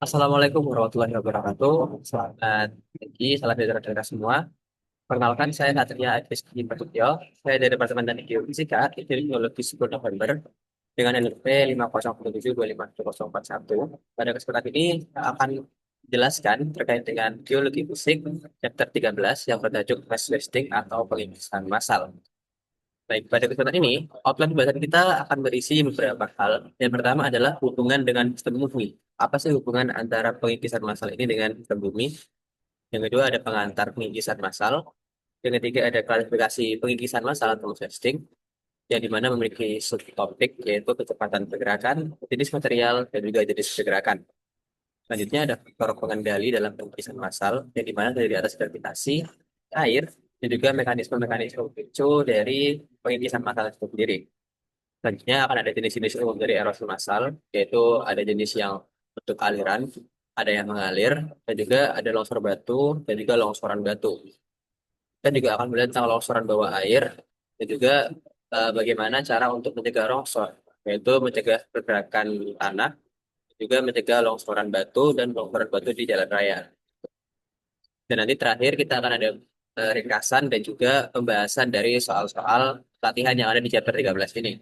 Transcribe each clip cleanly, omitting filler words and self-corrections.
Assalamualaikum warahmatullahi wabarakatuh. Selamat pagi, salam sejahtera semua. Perkenalkan, saya Satria Rizky Prasetyo. Saya dari Departemen Teknik Geofisika, Teknologi 10 November, dengan NRP 5007251. Pada kesempatan ini, saya akan jelaskan terkait dengan geologi fisik chapter 13 yang bertajuk mass wasting atau pengisian massal. Baik, pada kesempatan ini, outline pembahasan kita akan berisi beberapa hal. Yang pertama adalah hubungan dengan sistem bumi. Apa sih hubungan antara pengikisan massal ini dengan sistem bumi? Yang kedua ada pengantar pengikisan massal. Yang ketiga ada klasifikasi pengikisan massal atau testing, yang dimana memiliki subtopik yaitu kecepatan pergerakan, jenis material, dan juga jenis pergerakan. Selanjutnya ada faktor pengendali dalam pengikisan massal, yang dimana dari atas gravitasi, air, dan juga mekanisme-mekanisme picu dari pengikisan massal itu sendiri. Selanjutnya akan ada jenis-jenis umum dari erosi massal, yaitu ada jenis yang bentuk aliran, ada yang mengalir, dan juga ada longsor batu, dan juga longsoran batu. Dan juga akan melihat tentang longsoran bawah air, dan juga bagaimana cara untuk mencegah longsor, yaitu mencegah pergerakan tanah, juga mencegah longsoran batu dan longsoran batu di jalan raya. Dan nanti terakhir kita akan ada ringkasan dan juga pembahasan dari soal-soal latihan yang ada di chapter 13 ini.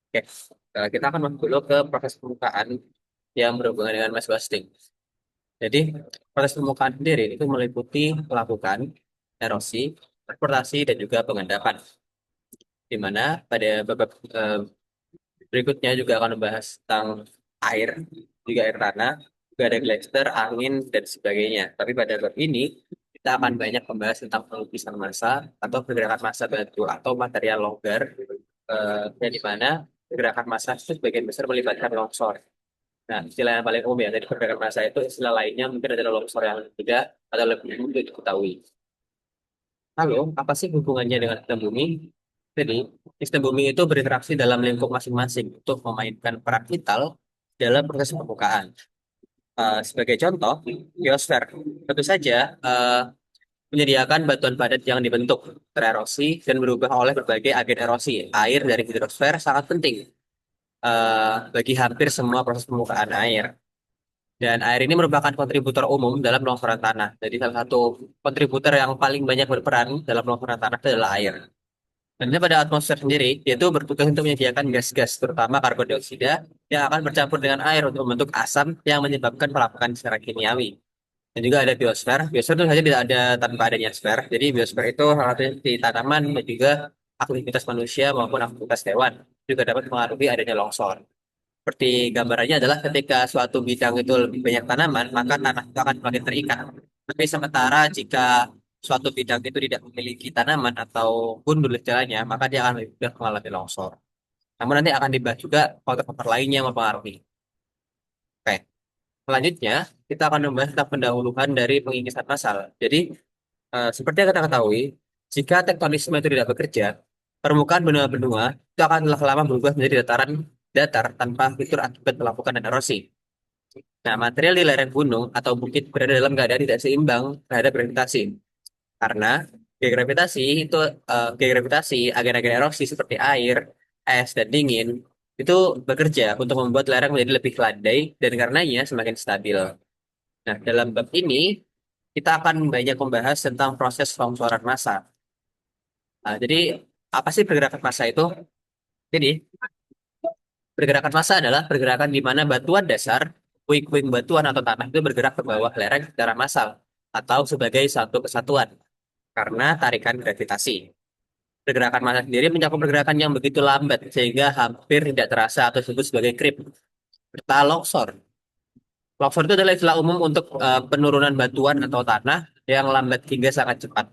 Oke, kita akan masuk dulu ke proses permukaan yang berhubungan dengan mass blasting. Jadi, proses permukaan sendiri itu meliputi pelapukan, erosi, transportasi, dan juga pengendapan. Di mana pada babak berikutnya juga akan membahas tentang air, juga air tanah, juga ada glacier, angin, dan sebagainya. Tapi pada bab ini, kita akan banyak membahas tentang pelupisan massa atau pergerakan massa batu atau material longgar, yang di mana pergerakan massa itu sebagian besar melibatkan longsor. Nah, istilah yang paling umum ya dari pergerakan massa itu istilah lainnya mungkin adalah longsor yang tidak atau lebih umum untuk diketahui. Halo, apa sih hubungannya dengan sistem bumi? Jadi, sistem bumi itu berinteraksi dalam lingkup masing-masing untuk memainkan peran vital dalam proses permukaan. Sebagai contoh, biosfer tentu saja menyediakan batuan padat yang dibentuk, tererosi, dan berubah oleh berbagai agen erosi. Air dari hidrosfer sangat penting bagi hampir semua proses permukaan air. Dan air ini merupakan kontributor umum dalam longsoran tanah. Jadi salah satu kontributor yang paling banyak berperan dalam longsoran tanah itu adalah air. Dan ini pada atmosfer sendiri, yaitu bertugas untuk menyediakan gas-gas, terutama karbon dioksida, yang akan bercampur dengan air untuk membentuk asam yang menyebabkan pelapukan secara kimiawi. Dan juga ada biosfer. Biosfer itu saja tidak ada tanpa adanya sfer. Jadi biosfer itu salah satunya di tanaman dan juga aktivitas manusia maupun aktivitas hewan juga dapat mengaruhi adanya longsor. Seperti gambarannya adalah ketika suatu bidang itu lebih banyak tanaman, maka tanah itu akan semakin terikat. Tapi sementara jika suatu bidang itu tidak memiliki tanaman atau gundul istilahnya, maka dia akan lebih mudah mengalami longsor. Namun nanti akan dibahas juga faktor-faktor lainnya yang mempengaruhi. Oke, selanjutnya kita akan membahas tentang pendahuluan dari pengikisan massal. Jadi, seperti yang kita ketahui, jika tektonisme itu tidak bekerja, permukaan benua-benua itu akan lama-lama berubah menjadi dataran datar tanpa fitur akibat pelapukan dan erosi. Nah, material di lereng gunung atau bukit berada dalam keadaan tidak seimbang terhadap gravitasi. Karena gaya gravitasi itu gaya gravitasi agen-agen erosi seperti air, es, dan dingin itu bekerja untuk membuat lereng menjadi lebih landai dan karenanya semakin stabil. Nah, dalam bab ini kita akan banyak membahas tentang proses longsoran massa. Jadi apa sih pergerakan massa itu? Jadi pergerakan massa adalah pergerakan di mana batuan dasar, puing-puing batuan atau tanah itu bergerak ke bawah lereng secara massal atau sebagai satu kesatuan karena tarikan gravitasi. Pergerakan massa sendiri mencakup pergerakan yang begitu lambat sehingga hampir tidak terasa atau disebut sebagai creep. Serta longsor. Longsor itu adalah istilah umum untuk penurunan batuan atau tanah yang lambat hingga sangat cepat.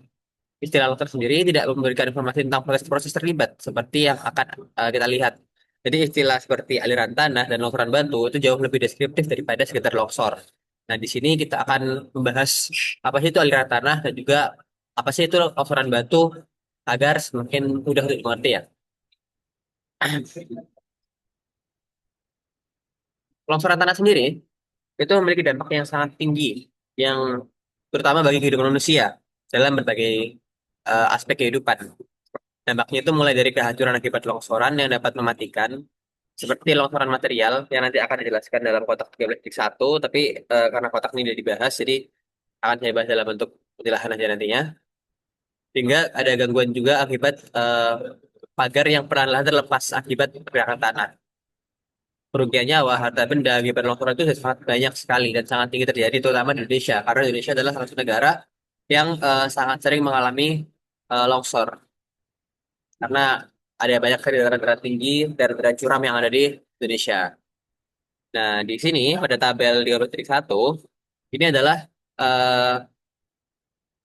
Istilah longsor sendiri tidak memberikan informasi tentang proses-proses terlibat seperti yang akan kita lihat. Jadi istilah seperti aliran tanah dan longsoran batu itu jauh lebih deskriptif daripada sekedar longsor. Nah, di sini kita akan membahas apa sih itu aliran tanah dan juga apa sih itu longsoran batu agar semakin mudah untuk dimengerti ya. Longsoran tanah sendiri itu memiliki dampak yang sangat tinggi yang terutama bagi kehidupan manusia dalam berbagai aspek kehidupan. Dampaknya itu mulai dari kehancuran akibat longsoran yang dapat mematikan seperti longsoran material yang nanti akan dijelaskan dalam kotak 13.1, tapi karena kotak ini sudah dibahas, jadi akan saya bahas dalam bentuk petilasan aja nantinya. Hingga ada gangguan juga akibat pagar yang perlahan-lahan terlepas akibat pergerakan tanah. Kerugian nyawa, harta benda akibat longsoran itu sangat banyak sekali dan sangat tinggi terjadi, terutama di Indonesia. Karena Indonesia adalah salah satu negara yang sangat sering mengalami longsor. Karena ada banyak sekali daerah-daerah tinggi, daerah-daerah curam yang ada di Indonesia. Nah, di sini pada tabel 13.1, ini adalah eh,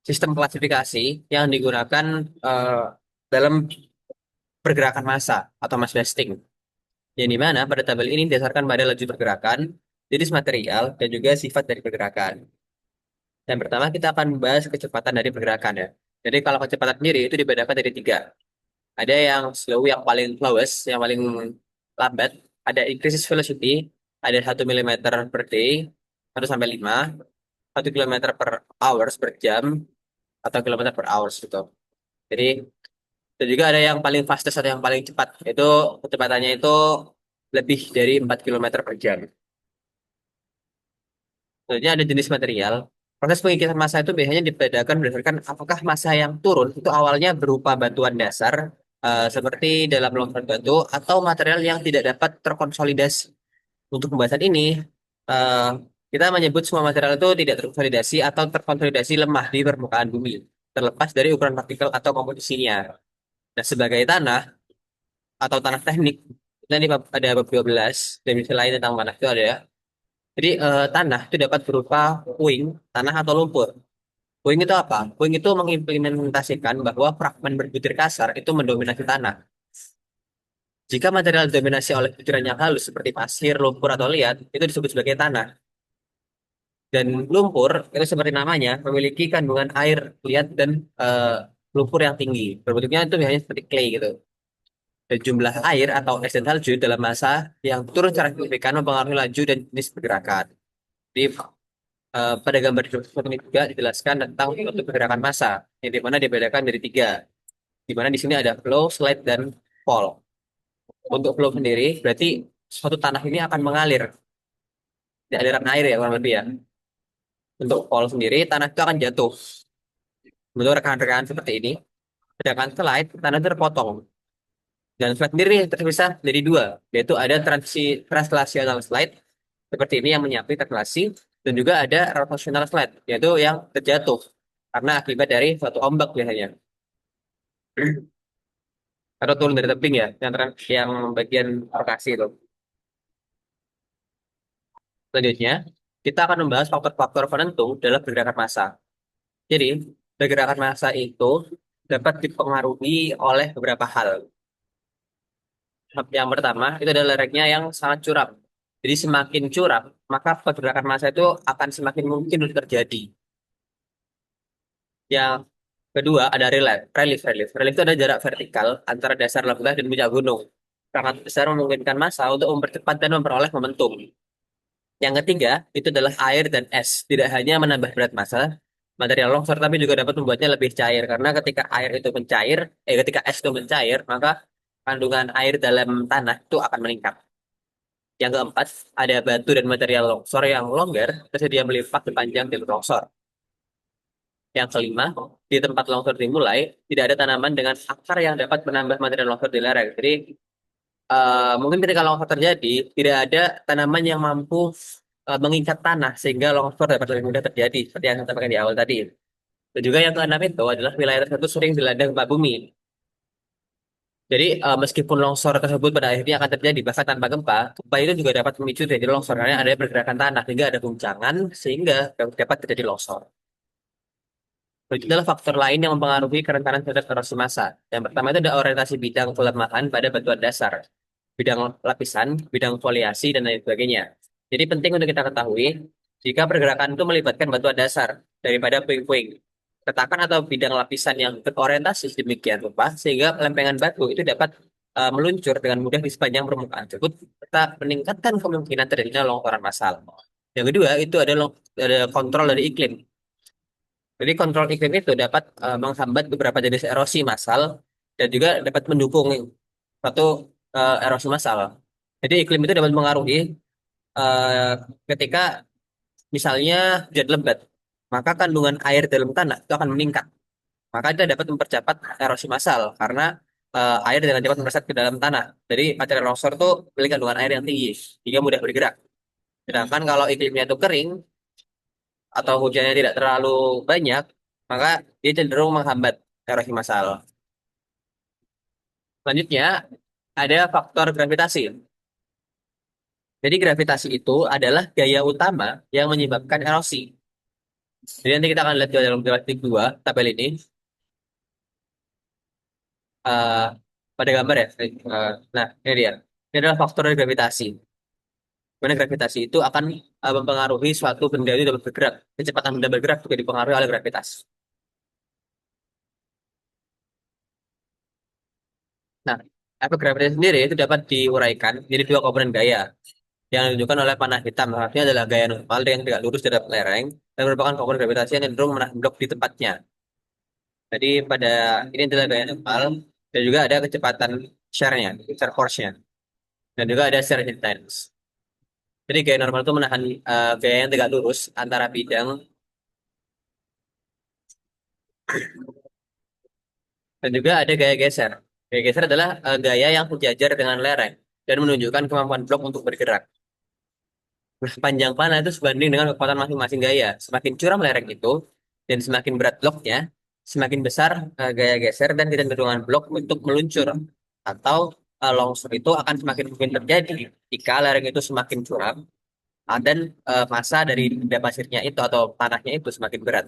sistem klasifikasi yang digunakan eh, dalam pergerakan massa atau mass vesting. Yang dimana pada tabel ini didasarkan pada laju pergerakan, jenis material, dan juga sifat dari pergerakan. Dan pertama kita akan membahas kecepatan dari pergerakan ya. Jadi kalau kecepatan sendiri itu dibedakan dari tiga. Ada yang slow, yang paling slowest, yang paling lambat. Ada increases velocity, ada 1 mm per day, 1 sampai 5, 1 km per hours per jam, atau kilometer per hours gitu. Jadi, dan juga ada yang paling fastest atau yang paling cepat. Itu kecepatannya itu lebih dari 4 km per jam. Selanjutnya ada jenis material. Proses pengikisan massa itu biasanya dibedakan berdasarkan apakah massa yang turun itu awalnya berupa batuan dasar seperti dalam longsoran batu atau material yang tidak dapat terkonsolidasi. Untuk pembahasan ini, eh, kita menyebut semua material itu tidak terkonsolidasi atau terkonsolidasi lemah di permukaan bumi, terlepas dari ukuran partikel atau komposisinya. Nah, sebagai tanah atau tanah teknik, nanti ada bab 12, definisi lain tentang tanah itu ada ya. Jadi tanah itu dapat berupa puing, tanah atau lumpur. Puing itu apa? Puing itu mengimplementasikan bahwa fragmen berbutir kasar itu mendominasi tanah. Jika material didominasi oleh butiran yang halus seperti pasir, lumpur, atau liat, itu disebut sebagai tanah. Dan lumpur itu seperti namanya memiliki kandungan air, liat, dan eh, lumpur yang tinggi. Bentuknya itu biasanya seperti clay gitu. Dan jumlah air atau es dan salju dalam massa yang turun secara signifikan mempengaruhi laju dan jenis pergerakan. Jadi pada gambar ini juga dijelaskan tentang suatu pergerakan massa yang dimana dibedakan dari tiga, di mana di sini ada flow, slide, dan fall. Untuk flow sendiri berarti suatu tanah ini akan mengalir di aliran air ya kurang lebih ya. Untuk fall sendiri tanah itu akan jatuh bentuk rekan-rekan seperti ini. Sedangkan slide tanah itu terpotong dan slide sendiri terpisah dari dua, yaitu ada translational slide seperti ini yang menyapu translasi, dan juga ada rotational slide yaitu yang terjatuh karena akibat dari suatu ombak biasanya atau turun dari tebing ya, yang bagian rotasi itu. Selanjutnya, kita akan membahas faktor-faktor penentu dalam pergerakan massa. Jadi, pergerakan massa itu dapat dipengaruhi oleh beberapa hal. Yang pertama, itu adalah lerengnya yang sangat curam. Jadi, semakin curam, maka pergerakan massa itu akan semakin mungkin untuk terjadi. Yang kedua, ada relief. Relief itu ada jarak vertikal antara dasar lembah dan puncak gunung. Sangat besar memungkinkan massa untuk mempercepat dan memperoleh momentum. Yang ketiga, itu adalah air dan es. Tidak hanya menambah berat massa material longsor, tapi juga dapat membuatnya lebih cair. Karena ketika air itu mencair, ketika es itu mencair, maka kandungan air dalam tanah itu akan meningkat. Yang keempat, ada batu dan material longsor yang longgar tersedia melimpah sepanjang jalur longsor. Yang kelima, di tempat longsor dimulai, tidak ada tanaman dengan akar yang dapat menambah material longsor di lereng. Jadi, mungkin ketika longsor terjadi, tidak ada tanaman yang mampu mengikat tanah sehingga longsor dapat lebih mudah terjadi, seperti yang saya sampaikan di awal tadi. Dan juga yang keenam itu adalah wilayah tersebut sering dilanda gempa bumi. Jadi meskipun longsor tersebut pada akhirnya akan terjadi bahkan tanpa gempa, gempa itu juga dapat memicu terjadi longsor karena ada pergerakan tanah sehingga ada guncangan sehingga dapat terjadi longsor. Itu adalah faktor lain yang mempengaruhi kerentanan terhadap erosi massa. Yang pertama itu ada orientasi bidang pelemahan pada batuan dasar, bidang lapisan, bidang foliasi, dan lain sebagainya. Jadi penting untuk kita ketahui, jika pergerakan itu melibatkan batuan dasar daripada puing-puing, retakan atau bidang lapisan yang berorientasi demikian rupa, sehingga lempengan batu itu dapat meluncur dengan mudah di sepanjang permukaan tersebut, serta meningkatkan kemungkinan terjadinya longsoran massal. Yang kedua, itu ada kontrol dari iklim. Jadi kontrol iklim itu dapat menghambat beberapa jenis erosi massal dan juga dapat mendukung suatu erosi massal. Jadi iklim itu dapat mengaruhi eh, ketika misalnya hujan lebat, maka kandungan air dalam tanah itu akan meningkat. Maka itu dapat mempercepat erosi massal karena air dengan cepat meresap ke dalam tanah. Jadi material longsor itu memiliki kandungan air yang tinggi, sehingga mudah bergerak. Sedangkan kalau iklimnya itu kering atau hujannya tidak terlalu banyak, maka dia cenderung menghambat erosi massal. Selanjutnya, ada faktor gravitasi. Jadi gravitasi itu adalah gaya utama yang menyebabkan erosi. Jadi nanti kita akan lihat di dalam grafik 2 tabel ini. eh, Pada gambar ya. Nah, ini dia. Ini adalah faktor dari gravitasi. Mana gravitasi itu akan mempengaruhi suatu benda itu dapat bergerak. Kecepatan benda bergerak juga dipengaruhi oleh gravitasi. Nah, efek gravitasi sendiri itu dapat diuraikan jadi dua komponen gaya yang ditunjukkan oleh panah hitam. Artinya adalah gaya normal yang tegak lurus terhadap lereng dan merupakan komponen gravitasi yang cenderung menahan blok di tempatnya. Jadi pada ini adalah gaya normal dan juga ada kecepatan shear-nya, shear force-nya, dan juga ada shear resistance. Jadi gaya normal itu menahan gaya yang tegak lurus antara bidang dan juga ada gaya geser. Gaya geser adalah gaya yang sejajar dengan lereng dan menunjukkan kemampuan blok untuk bergerak. Nah, panjang panah itu sebanding dengan kekuatan masing-masing gaya. Semakin curam lereng itu dan semakin berat bloknya, semakin besar gaya geser dan kecenderungan blok untuk meluncur atau longsor itu akan semakin mungkin terjadi jika lereng itu semakin curam dan massa dari benda pasirnya itu atau tanahnya itu semakin berat.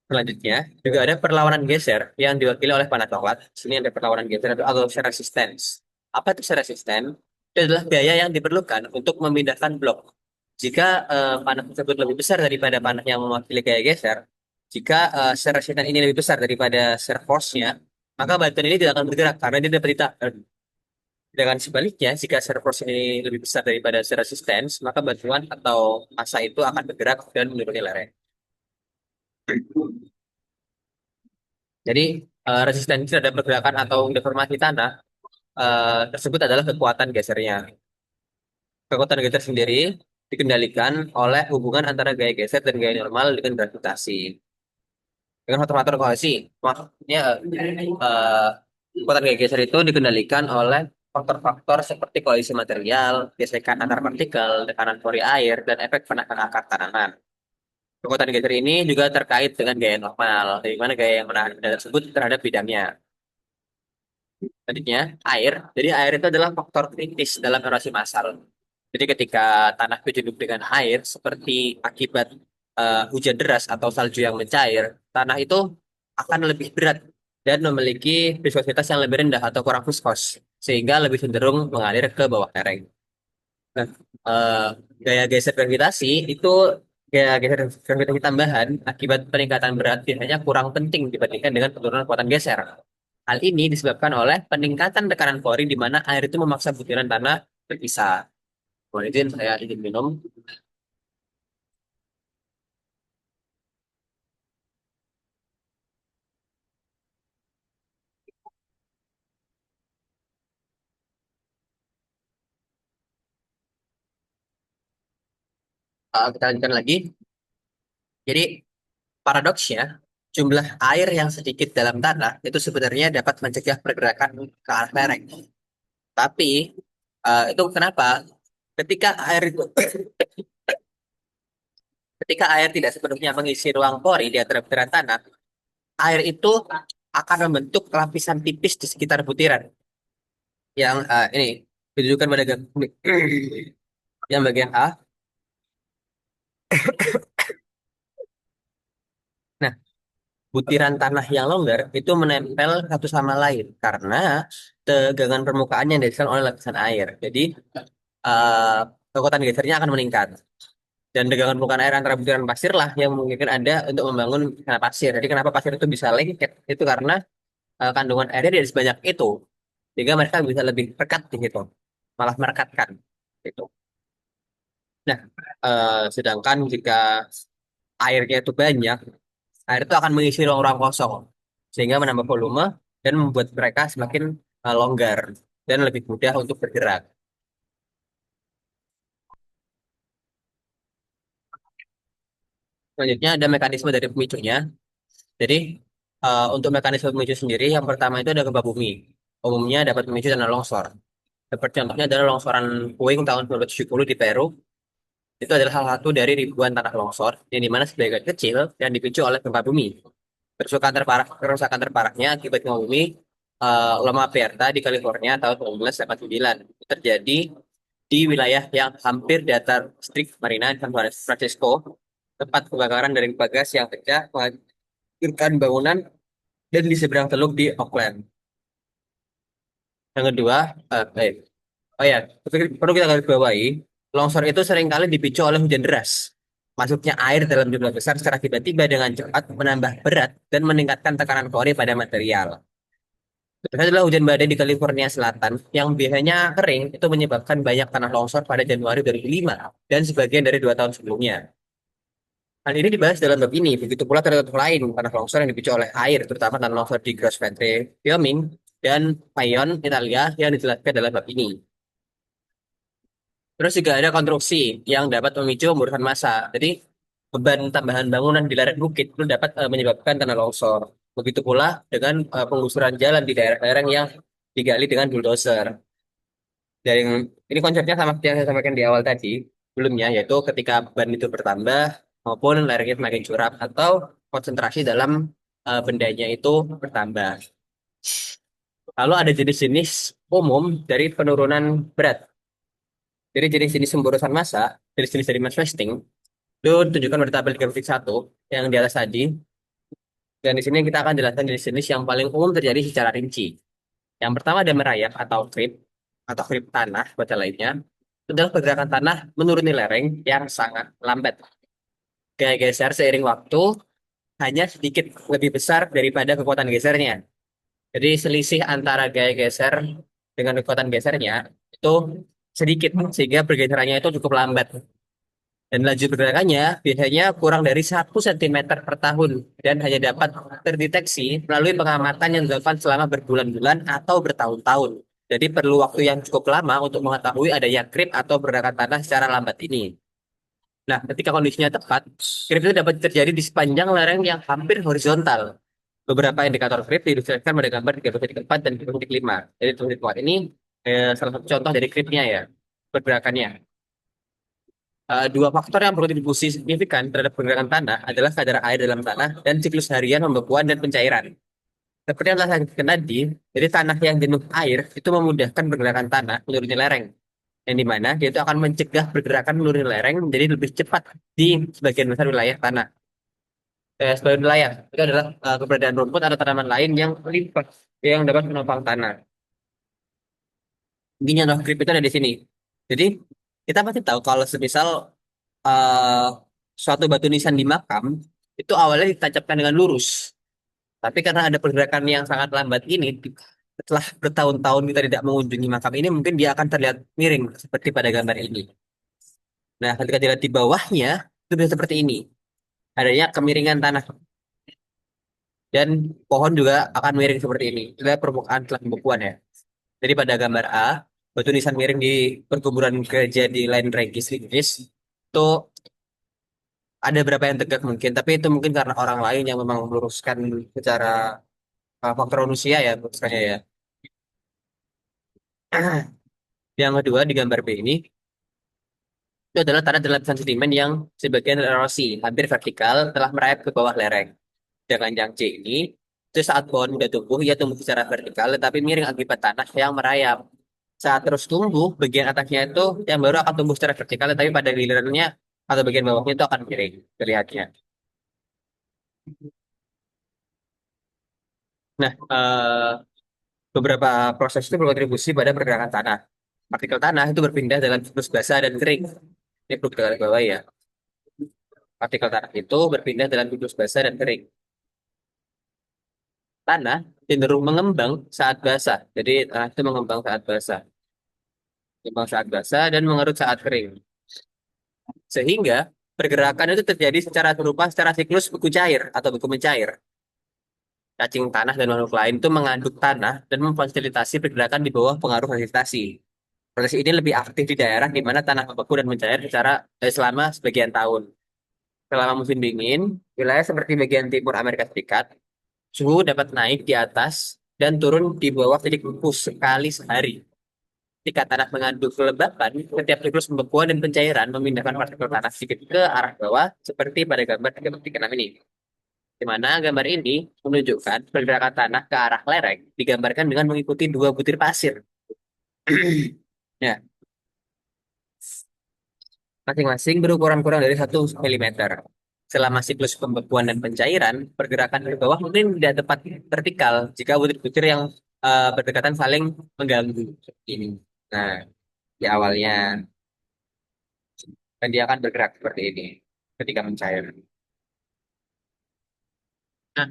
Selanjutnya, juga ada perlawanan geser yang diwakili oleh panah coklat. Sini ada perlawanan geser atau shear resistance. Apa itu shear resistance? Itu adalah gaya yang diperlukan untuk memindahkan blok. Jika panah tersebut lebih besar daripada panah yang mewakili gaya geser, jika shear resistance ini lebih besar daripada shear force-nya, maka bantuan ini tidak akan bergerak karena dia dapat ditahan. Dengan sebaliknya, jika shear force ini lebih besar daripada shear resistance, maka bantuan atau massa itu akan bergerak dan menuruni lereng. Jadi resistensi terhadap pergerakan atau deformasi tanah tersebut adalah kekuatan gesernya. Kekuatan geser sendiri dikendalikan oleh hubungan antara gaya geser dan gaya normal dengan gravitasi. Dengan faktor-faktor kohesi, maksudnya kekuatan gaya geser itu dikendalikan oleh faktor-faktor seperti kohesi material, gesekan antar partikel, tekanan pori air, dan efek penahan akar tanaman. Kekuatan geser ini juga terkait dengan gaya normal, di mana gaya yang menahan benda tersebut terhadap bidangnya. Selanjutnya, air. Jadi air itu adalah faktor kritis dalam erosi massal. Jadi ketika tanah berjenuh dengan air, seperti akibat hujan deras atau salju yang mencair, tanah itu akan lebih berat dan memiliki viskositas yang lebih rendah atau kurang viskos, sehingga lebih cenderung mengalir ke bawah lereng. Nah, eh, gaya geser gravitasi itu gaya geser gravitasi tambahan akibat peningkatan berat biasanya kurang penting dibandingkan dengan penurunan kekuatan geser. Hal ini disebabkan oleh peningkatan tekanan pori di mana air itu memaksa butiran tanah berpisah. Mohon izin saya izin minum. Kita lanjutkan lagi. Jadi paradoksnya, jumlah air yang sedikit dalam tanah itu sebenarnya dapat mencegah pergerakan ke arah lereng. Tapi itu kenapa? Ketika air itu ketika air tidak sepenuhnya mengisi ruang pori di antara butiran tanah, air itu akan membentuk lapisan tipis di sekitar butiran yang ini ditunjukkan pada gambar yang bagian A. Nah, butiran tanah yang longgar itu menempel satu sama lain karena tegangan permukaan yang didasarkan oleh lapisan air. Jadi eh, kekuatan gesernya akan meningkat. Dan tegangan permukaan air antara butiran pasir lah yang memungkinkan Anda untuk membangun misalnya pasir. Jadi kenapa pasir itu bisa lengket? Itu karena kandungan airnya tidak sebanyak itu. Sehingga mereka bisa lebih pekat di situ. Malah merekatkan. Gitu. Nah, sedangkan jika airnya itu banyak, air itu akan mengisi ruang-ruang kosong. Sehingga menambah volume dan membuat mereka semakin longgar. dan lebih mudah untuk bergerak. Selanjutnya ada mekanisme dari pemicunya. Jadi untuk mekanisme pemicu sendiri, yang pertama itu ada gempa bumi. Umumnya dapat memicu tanah longsor. Seperti contohnya adalah longsoran puing tahun 1970 di Peru. Itu adalah salah satu dari ribuan tanah longsor yang dimana sebagian kecil yang dipicu oleh gempa bumi. Kerusakan terparahnya akibat gempa bumi Loma Prieta di California tahun 1989. Itu terjadi di wilayah yang hampir datar Strait Marina San Francisco, tempat kebakaran dari pipa gas yang pecah menghancurkan bangunan dan di seberang teluk di Auckland. Yang kedua, eh, oh ya, perlu kita garis bawahi, longsor itu seringkali dipicu oleh hujan deras. Masuknya air dalam jumlah besar secara tiba-tiba dengan cepat menambah berat dan meningkatkan tekanan kori pada material. Kedua adalah hujan badai di California Selatan yang biasanya kering itu menyebabkan banyak tanah longsor pada Januari 2005 dan sebagian dari 2 tahun sebelumnya. Hal ini dibahas dalam bab ini. Begitu pula contoh lain tanah longsor yang dipicu oleh air, terutama tanah longsor di Grosse Ventre, Wyoming, dan Mayon, Italia yang dijelaskan dalam bab ini. Terus juga ada konstruksi yang dapat memicu pemburukan massa. Jadi beban tambahan bangunan di lereng bukit itu dapat menyebabkan tanah longsor. Begitu pula dengan penggusuran jalan di daerah-daerah yang digali dengan bulldozer. Dari ini konsepnya sama seperti yang saya sampaikan di awal tadi, sebelumnya yaitu ketika beban itu bertambah maupun lerengnya semakin curam atau konsentrasi dalam bendanya itu bertambah. Lalu ada jenis-jenis umum dari penurunan berat. Jadi jenis-jenis pemborosan massa, jenis-jenis dari mass wasting, itu tunjukkan pada tabel 3.1 yang di atas tadi. Dan di sini kita akan jelaskan jenis-jenis yang paling umum terjadi secara rinci. Yang pertama ada merayap atau creep tanah, baca lainnya. Itu adalah pergerakan tanah menuruni lereng yang sangat lambat. Gaya geser seiring waktu hanya sedikit lebih besar daripada kekuatan gesernya. Jadi selisih antara gaya geser dengan kekuatan gesernya itu sedikit sehingga pergeserannya itu cukup lambat. Dan laju pergerakannya biasanya kurang dari 1 cm per tahun dan hanya dapat terdeteksi melalui pengamatan yang dilakukan selama berbulan-bulan atau bertahun-tahun. Jadi perlu waktu yang cukup lama untuk mengetahui adanya creep atau pergerakan tanah secara lambat ini. Nah, ketika kondisinya tepat, creep itu dapat terjadi di sepanjang lereng yang hampir horizontal. Beberapa indikator creep diilustrasikan pada gambar 3.4 dan 3.5. Jadi 3.4 ini salah satu contoh dari creepnya ya, pergerakannya. Dua faktor yang berkontribusi signifikan terhadap pergerakan tanah adalah kadar air dalam tanah dan siklus harian pembekuan dan pencairan. Seperti yang telah saya katakan tadi, jadi tanah yang jenuh air itu memudahkan pergerakan tanah menuruni lereng, yang dimana dia itu akan mencegah pergerakan menuruni lereng menjadi lebih cepat di sebagian besar wilayah tanah. Sebagian wilayah itu adalah keberadaan rumput atau tanaman lain yang lipat yang dapat menopang tanah. Intinya noh grip itu ada di sini. Jadi kita pasti tahu kalau semisal eh, suatu batu nisan di makam itu awalnya ditancapkan dengan lurus. Tapi karena ada pergerakan yang sangat lambat ini, setelah bertahun-tahun kita tidak mengunjungi makam ini, mungkin dia akan terlihat miring seperti pada gambar ini. Nah, ketika dilihat di bawahnya, itu bisa seperti ini. Adanya kemiringan tanah dan pohon juga akan miring seperti ini. Itu adalah permukaan setelah pembekuan ya. Jadi pada gambar A, batu nisan miring di perkuburan gereja di Line Regis, Inggris, itu ada beberapa yang tegak mungkin, tapi itu mungkin karena orang lain yang memang meluruskan secara faktor manusia ya, meluruskannya ya. Yang kedua di gambar B ini, itu adalah tanah dalam lapisan sedimen yang sebagian erosi, hampir vertikal, telah merayap ke bawah lereng. Sedangkan yang C ini, itu saat pohon muda tumbuh, ia tumbuh secara vertikal, tetapi miring akibat tanah yang merayap. Saat terus tumbuh, bagian atasnya itu yang baru akan tumbuh secara vertikal, tapi pada gilirannya atau bagian bawahnya itu akan miring, terlihatnya. Nah, beberapa proses itu berkontribusi pada pergerakan tanah. Partikel tanah itu berpindah dalam siklus basah dan kering. Ini perlu kita garis bawahi ya. Partikel tanah itu berpindah dalam siklus basah dan kering. Tanah cenderung mengembang saat basah. Jadi tanah itu mengembang saat basah. Mengembang saat basah dan mengerut saat kering. Sehingga pergerakan itu terjadi secara serupa secara siklus beku cair atau beku mencair. cacing tanah dan makhluk lain itu mengaduk tanah dan memfasilitasi pergerakan di bawah pengaruh gravitasi. Proses ini lebih aktif di daerah di mana tanah membeku dan mencair selama sebagian tahun. Selama musim dingin, wilayah seperti bagian timur Amerika Serikat, suhu dapat naik di atas dan turun di bawah titik beku sekali sehari. Ketika tanah mengandung kelembapan, setiap siklus pembekuan dan pencairan memindahkan partikel tanah sedikit ke arah bawah, seperti pada gambar 3.6 ini. Di mana gambar ini menunjukkan pergerakan tanah ke arah lereng digambarkan dengan mengikuti dua butir pasir. Ya, masing-masing berukuran kurang dari 1 mm. Selama siklus pembekuan dan pencairan, pergerakan ke bawah mungkin tidak tepat vertikal jika butir-butir yang berdekatan saling mengganggu. Ini. Nah, di awalnya, dan dia akan bergerak seperti ini ketika mencair. Nah,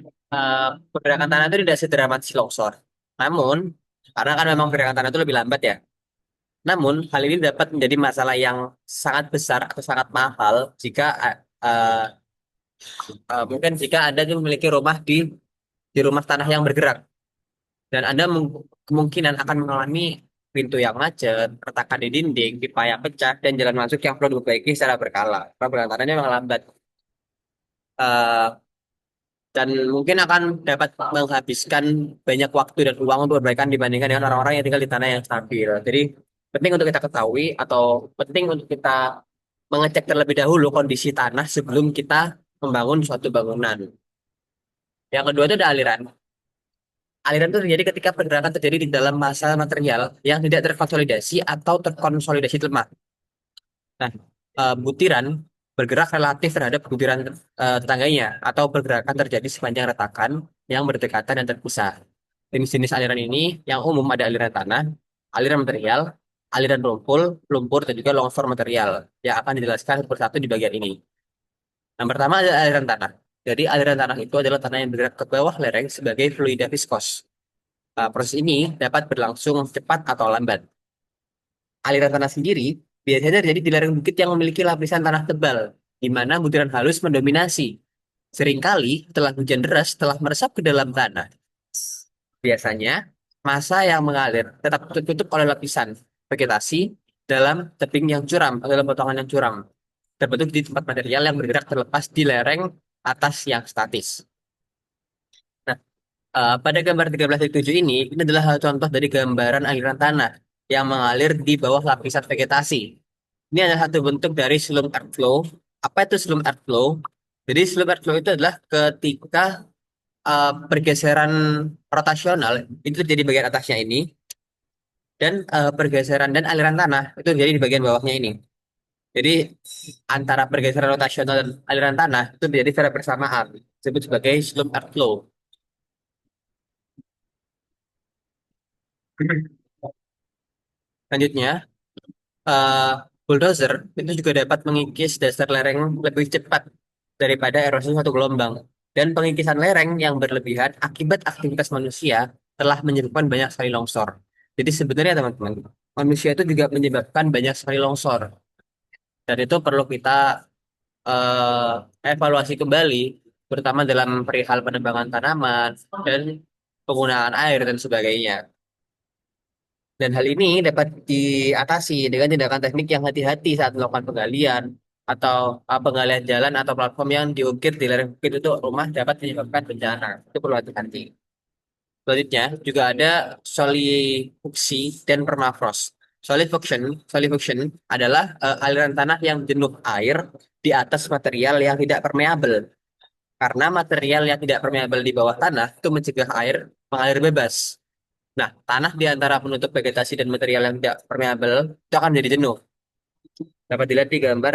pergerakan tanah itu tidak sedramatis longsor. Namun, karena kan memang pergerakan tanah itu lebih lambat ya. Namun, hal ini dapat menjadi masalah yang sangat besar atau sangat mahal jika mungkin jika Anda memiliki rumah di rumah tanah yang bergerak dan Anda kemungkinan akan mengalami pintu yang macet, retakan di dinding, pipa yang pecah, dan jalan masuk yang perlu diperbaiki secara berkala. Karena pergerakan tanahnya memang lambat. Eh, dan mungkin akan dapat menghabiskan banyak waktu dan uang untuk perbaikan dibandingkan dengan orang-orang yang tinggal di tanah yang stabil. Jadi penting untuk kita ketahui atau penting untuk kita mengecek terlebih dahulu kondisi tanah sebelum kita membangun suatu bangunan. Yang kedua itu ada aliran. Aliran itu terjadi ketika pergerakan terjadi di dalam massa material yang tidak terkonsolidasi atau terkonsolidasi lemah. Nah, butiran bergerak relatif terhadap butiran tetangganya atau pergerakan terjadi sepanjang retakan yang berdekatan dan terpisah. Jenis-jenis aliran ini yang umum ada aliran tanah, aliran material, aliran lumpur, dan juga longsor material yang akan dijelaskan satu persatu di bagian ini. Yang pertama ada aliran tanah. Jadi aliran tanah itu adalah tanah yang bergerak ke bawah lereng sebagai fluida viskos. Proses ini dapat berlangsung cepat atau lambat. Aliran tanah sendiri biasanya terjadi di lereng bukit yang memiliki lapisan tanah tebal, di mana butiran halus mendominasi. Seringkali setelah hujan deras telah meresap ke dalam tanah. Biasanya, massa yang mengalir tetap tertutup oleh lapisan vegetasi dalam tebing yang curam atau dalam potongan yang curam, terbentuk di tempat material yang bergerak terlepas di lereng atas yang statis. Nah, pada gambar 13.7 ini adalah contoh dari gambaran aliran tanah yang mengalir di bawah lapisan vegetasi. Ini adalah satu bentuk dari slope airflow. Apa itu slope airflow? Jadi slope airflow itu adalah ketika pergeseran rotasional itu terjadi di bagian atasnya ini dan pergeseran dan aliran tanah itu terjadi di bagian bawahnya ini. Jadi antara pergeseran rotasional dan aliran tanah itu terjadi secara bersamaan, disebut sebagai slope airflow. Selanjutnya, eh, bulldozer itu juga dapat mengikis dasar lereng lebih cepat daripada erosi suatu gelombang. Dan pengikisan lereng yang berlebihan akibat aktivitas manusia telah menyebabkan banyak sekali longsor. Jadi sebenarnya teman-teman, manusia itu juga menyebabkan banyak sekali longsor. Dan itu perlu kita evaluasi kembali, terutama dalam perihal penebangan tanaman dan penggunaan air dan sebagainya. Dan hal ini dapat diatasi dengan tindakan teknik yang hati-hati saat melakukan penggalian atau penggalian jalan atau platform yang diukir di lereng bukit itu rumah dapat menyebabkan bencana. Itu perlu hati-hati. Selanjutnya juga ada solifuksi dan permafrost. Solifuction adalah aliran tanah yang jenuh air di atas material yang tidak permeabel. Karena material yang tidak permeabel di bawah tanah itu mencegah air mengalir bebas. Nah, tanah di antara penutup vegetasi dan material yang tidak permeabel itu akan menjadi jenuh. Dapat dilihat di gambar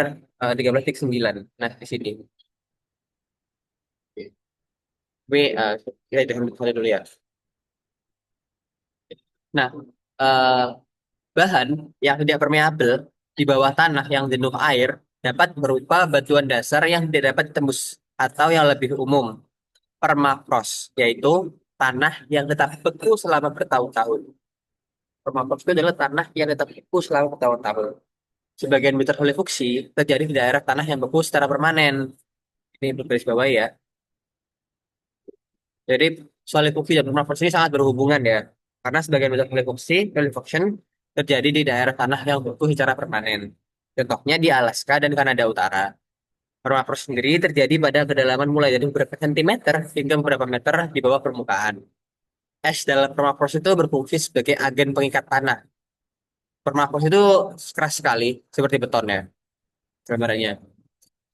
13.9. Nah, di sini. Ini kita hitung dulu ya. Nah, eh, bahan yang tidak permeabel di bawah tanah yang jenuh air dapat berupa batuan dasar yang tidak dapat tembus atau yang lebih umum, permafrost, yaitu tanah yang tetap beku selama bertahun-tahun. Permafrost itu adalah tanah yang tetap beku selama bertahun-tahun. Sebagian meter solifuksi terjadi di daerah tanah yang beku secara permanen. Ini untuk garis bawah ya. Jadi solidifikasi dan permafrost ini sangat berhubungan ya. Karena sebagian besar solidification terjadi di daerah tanah yang beku secara permanen. Contohnya di Alaska dan Kanada Utara. Permafrost sendiri terjadi pada kedalaman mulai dari beberapa sentimeter hingga beberapa meter di bawah permukaan. Es dalam permafrost itu berfungsi sebagai agen pengikat tanah. Permafrost itu keras sekali, seperti beton ya, gambarannya.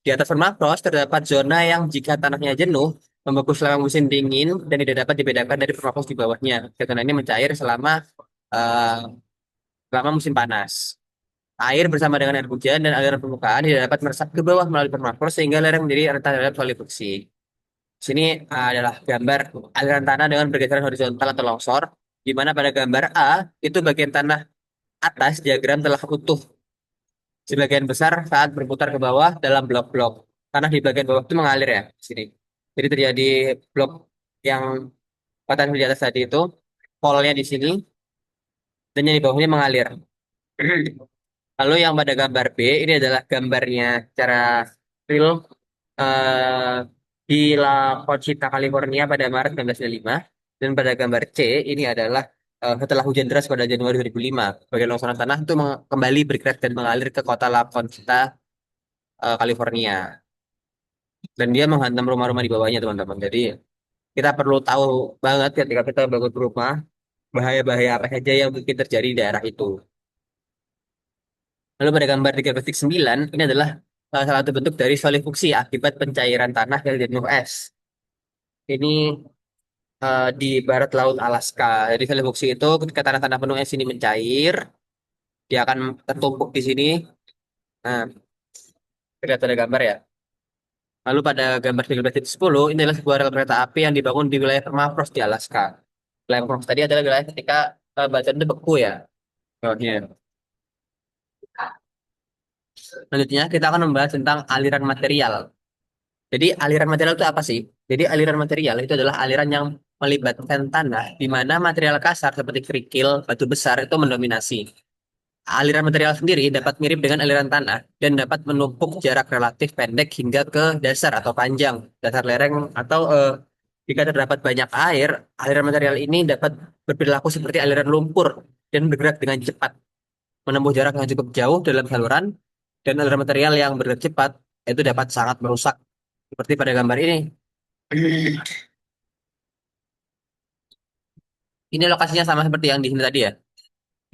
Di atas permafrost terdapat zona yang jika tanahnya jenuh, membeku selama musim dingin dan tidak dapat dibedakan dari permafrost di bawahnya. Zona ini mencair eh, selama musim panas. Air bersama dengan air hujan dan aliran permukaan tidak dapat meresap ke bawah melalui permafrost sehingga lereng menjadi rentan terhadap solidifikasi. Sini adalah gambar aliran tanah dengan pergeseran horizontal atau longsor, di mana pada gambar A itu bagian tanah atas diagram telah utuh sebagian besar saat berputar ke bawah dalam blok-blok. Tanah di bagian bawah itu mengalir ya, di sini. Jadi terjadi blok yang patahan di atas tadi itu, polnya di sini, dan yang di bawahnya mengalir. Lalu yang pada gambar B, ini adalah gambarnya secara real eh, di La Conchita, California pada Maret 1995. Dan pada gambar C, ini adalah setelah hujan deras pada Januari 2005. Bagian longsoran tanah itu kembali bergerak dan mengalir ke kota La Conchita, California. Dan dia menghantam rumah-rumah di bawahnya, teman-teman. Jadi kita perlu tahu banget ketika kita bangun rumah, bahaya-bahaya apa saja yang mungkin terjadi di daerah itu. Lalu pada gambar 3,9, ini adalah salah satu bentuk dari solidifikasi akibat pencairan tanah yang jenuh es. Ini di barat laut Alaska. Jadi solidifikasi itu ketika tanah-tanah penuh es ini mencair, dia akan tertumpuk di sini. Nah, terlihat ada gambar ya. Lalu pada gambar 13,10, ini adalah sebuah rel kereta api yang dibangun di wilayah permafrost di Alaska. Wilayah permafrost tadi adalah wilayah ketika batuan itu beku ya. Bawahnya. Selanjutnya kita akan membahas tentang aliran material. Jadi aliran material itu apa sih? Jadi aliran material itu adalah aliran yang melibatkan tanah di mana material kasar seperti kerikil, batu besar itu mendominasi. Aliran material sendiri dapat mirip dengan aliran tanah dan dapat menumpuk jarak relatif pendek hingga ke dasar atau panjang, dasar lereng atau jika terdapat banyak air, aliran material ini dapat berperilaku seperti aliran lumpur dan bergerak dengan cepat, menempuh jarak yang cukup jauh dalam saluran dan aliran material yang bergerak cepat itu dapat sangat merusak seperti pada gambar ini. Ini lokasinya sama seperti yang di sini tadi ya.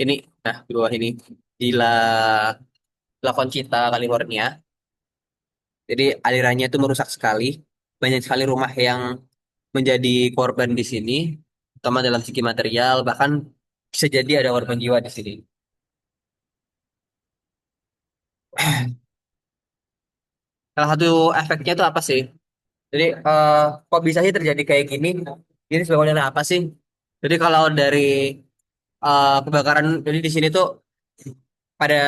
Ini, nah di bawah ini di La Conchita, California. Jadi alirannya itu merusak sekali. Banyak sekali rumah yang menjadi korban di sini, terutama dalam segi material. Bahkan bisa jadi ada korban jiwa di sini. Salah satu efeknya itu apa sih? Jadi kok bisa sih terjadi kayak gini? Ini sebabnya apa sih? Jadi kalau dari kebakaran, jadi di sini tuh pada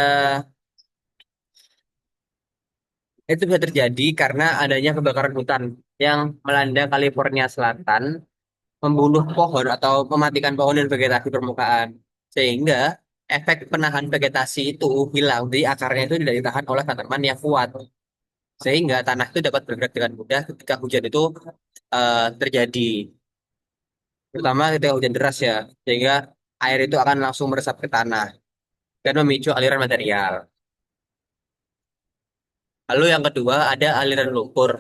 itu bisa terjadi karena adanya kebakaran hutan yang melanda California Selatan, membunuh pohon atau mematikan pohon dan vegetasi permukaan. Sehingga efek penahan vegetasi itu hilang, jadi akarnya itu tidak ditahan oleh tanaman yang kuat. Sehingga tanah itu dapat bergerak dengan mudah ketika hujan itu terjadi, terutama ketika hujan deras ya, sehingga air itu akan langsung meresap ke tanah dan memicu aliran material. Lalu yang kedua ada aliran lumpur.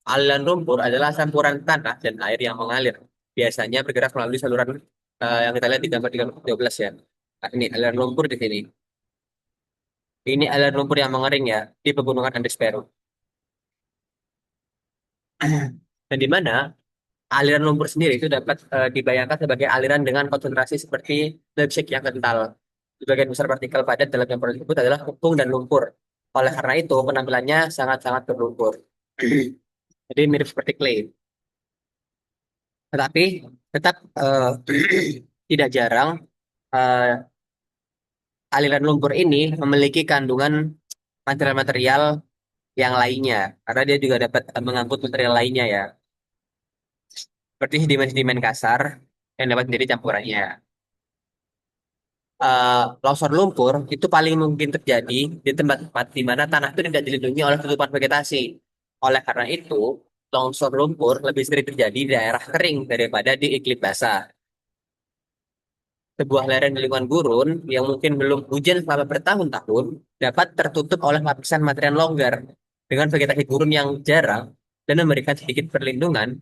Aliran lumpur adalah campuran tanah dan air yang mengalir. Biasanya bergerak melalui saluran yang kita lihat di gambar 13 ya. Nah, ini aliran lumpur di sini. Ini aliran lumpur yang mengering ya di pegunungan Andes Peru. Dan di mana aliran lumpur sendiri itu dapat dibayangkan sebagai aliran dengan konsentrasi seperti milkshake yang kental. Sebagian besar partikel padat dalam campuran tersebut adalah tepung dan lumpur. Oleh karena itu penampilannya sangat-sangat berlumpur. Jadi mirip seperti clay. Tetapi tetap tidak jarang eh, aliran lumpur ini memiliki kandungan material-material yang lainnya, karena dia juga dapat mengangkut material lainnya ya, seperti sedimen-sedimen kasar yang dapat menjadi campurannya. Longsor lumpur itu paling mungkin terjadi di tempat-tempat di mana tanah itu tidak dilindungi oleh tutupan vegetasi. Oleh karena itu, longsor lumpur lebih sering terjadi di daerah kering daripada di iklim basah. Sebuah lereng di lingkungan gurun yang mungkin belum hujan selama bertahun-tahun dapat tertutup oleh lapisan material longgar dengan vegetasi gurun yang jarang dan memberikan sedikit perlindungan.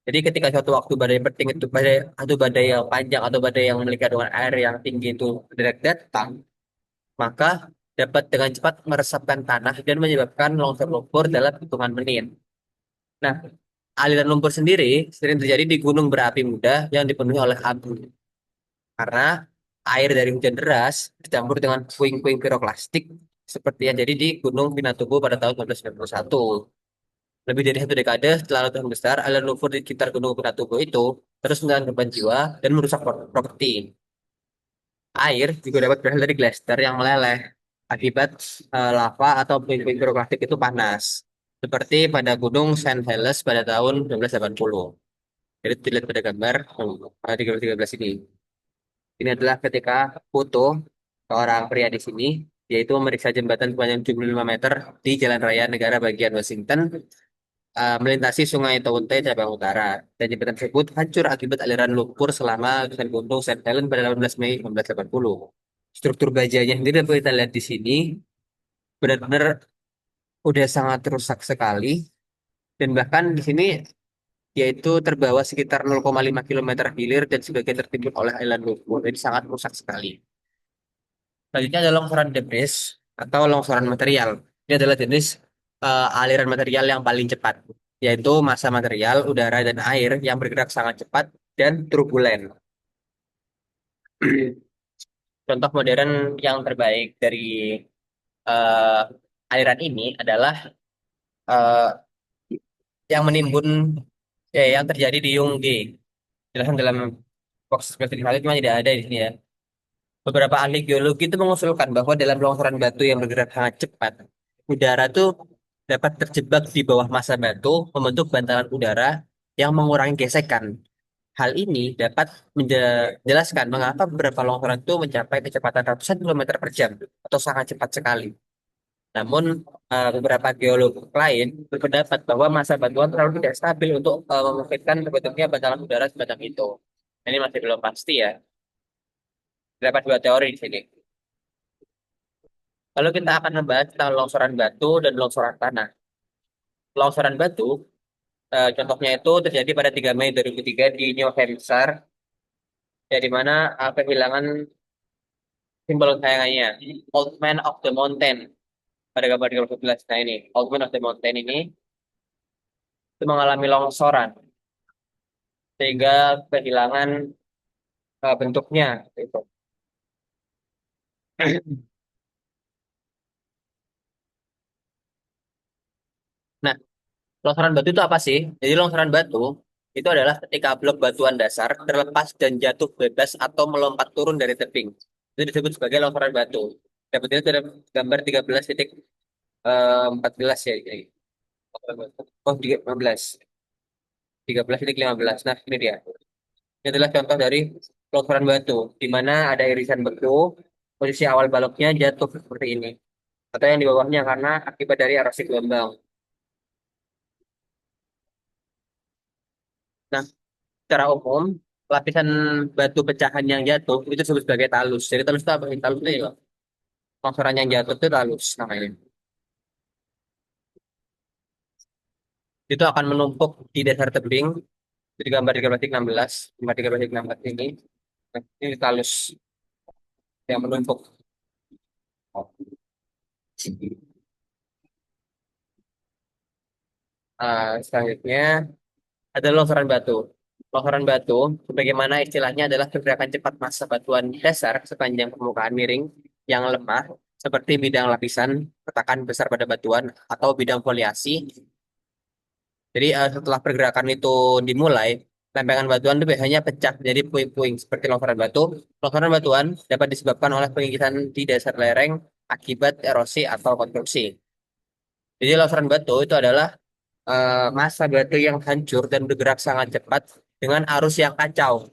Jadi ketika suatu waktu badai penting itu badai atau badai yang panjang atau badai yang memiliki kandungan air yang tinggi itu mendadak datang, maka dapat dengan cepat meresapkan tanah dan menyebabkan longsor lumpur dalam hitungan menit. Nah, aliran lumpur sendiri sering terjadi di gunung berapi muda yang dipenuhi oleh abu. Karena air dari hujan deras dicampur dengan puing-puing piroklastik seperti yang jadi di Gunung Pinatubo pada tahun 1991. Lebih dari satu dekade setelah letusan besar, aliran lumpur di sekitar Gunung Pinatubo itu terus menelan korban jiwa dan merusak properti. Air juga dapat berasal dari glaster yang meleleh akibat lava atau puing-puing piroklastik itu panas. Seperti pada Gunung Saint Helens pada tahun 1980. Jadi dilihat pada gambar 13 ini. Ini adalah ketika foto seorang pria di sini, yaitu memeriksa jembatan sepanjang 75 meter di Jalan Raya Negara bagian Washington, melintasi Sungai Townte cabang utara. Dan jembatan tersebut hancur akibat aliran lumpur selama letusan gunung St. Helens pada 18 Mei 1980. Struktur bajanya sendiri dapat kita lihat di sini, benar-benar udah sangat rusak sekali. Dan bahkan di sini yaitu terbawa sekitar 0,5 kilometer hilir dan sebagian tertimbun oleh aliran lumpur. Jadi sangat rusak sekali. Selanjutnya ada longsoran debris atau longsoran material. Ini adalah jenis aliran material yang paling cepat, yaitu massa material, udara, dan air yang bergerak sangat cepat dan turbulen. Contoh modern yang terbaik dari aliran ini adalah eh, yang menimbun, yang terjadi di Yongge. Jelasan dalam box spesifik hal itu cuma tidak ada di sini ya. Beberapa ahli geologi itu mengusulkan bahwa dalam longsoran batu yang bergerak sangat cepat, udara tuh dapat terjebak di bawah massa batu, membentuk bantalan udara yang mengurangi gesekan. Hal ini dapat menjelaskan mengapa beberapa longsoran itu mencapai kecepatan ratusan kilometer per jam atau sangat cepat sekali. Namun, beberapa geolog lain berpendapat bahwa massa batuan terlalu tidak stabil untuk memungkinkan terbentuknya bantalan udara semacam itu. Ini masih belum pasti ya. Terdapat dua teori di sini. Lalu kita akan membahas tentang longsoran batu dan longsoran tanah. Longsoran batu, contohnya itu terjadi pada 3 Mei 2003 di New Hampshire, ya di mana kehilangan simbol kesayangannya, Old Man of the Mountain, pada gambar 13. Nah ini, Old Man of the Mountain ini itu mengalami longsoran, sehingga kehilangan bentuknya. Gitu. Nah, longsoran batu itu apa sih? Jadi longsoran batu itu adalah ketika blok batuan dasar terlepas dan jatuh bebas atau melompat turun dari tebing. Itu disebut sebagai longsoran batu. Dapat itu dalam gambar 13,14 ya. Ini. Oh, 15. 13,15. Nah, ini dia. Ini adalah contoh dari longsoran batu, di mana ada irisan beku, posisi awal baloknya jatuh seperti ini. Atau yang di bawahnya karena akibat dari erosi gelombang. Nah, secara umum lapisan batu pecahan yang jatuh itu disebut sebagai talus. Jadi talus itu apa sih? Talus itu ya longsoran yang jatuh itu talus namanya. Itu akan menumpuk di dasar tebing. Jadi gambar 13,16, gambar 13,16 ini. Nah, ini talus yang menumpuk. Selanjutnya ada longsoran batu. Longsoran batu, sebagaimana istilahnya adalah pergerakan cepat massa batuan dasar sepanjang permukaan miring yang lemah, seperti bidang lapisan, retakan besar pada batuan, atau bidang foliasi. Jadi setelah pergerakan itu dimulai, lempengan batuan itu biasanya pecah jadi puing-puing seperti longsoran batu. Longsoran batuan dapat disebabkan oleh pengikisan di dasar lereng akibat erosi atau konstruksi. Jadi longsoran batu itu adalah massa batu yang hancur dan bergerak sangat cepat dengan arus yang kacau.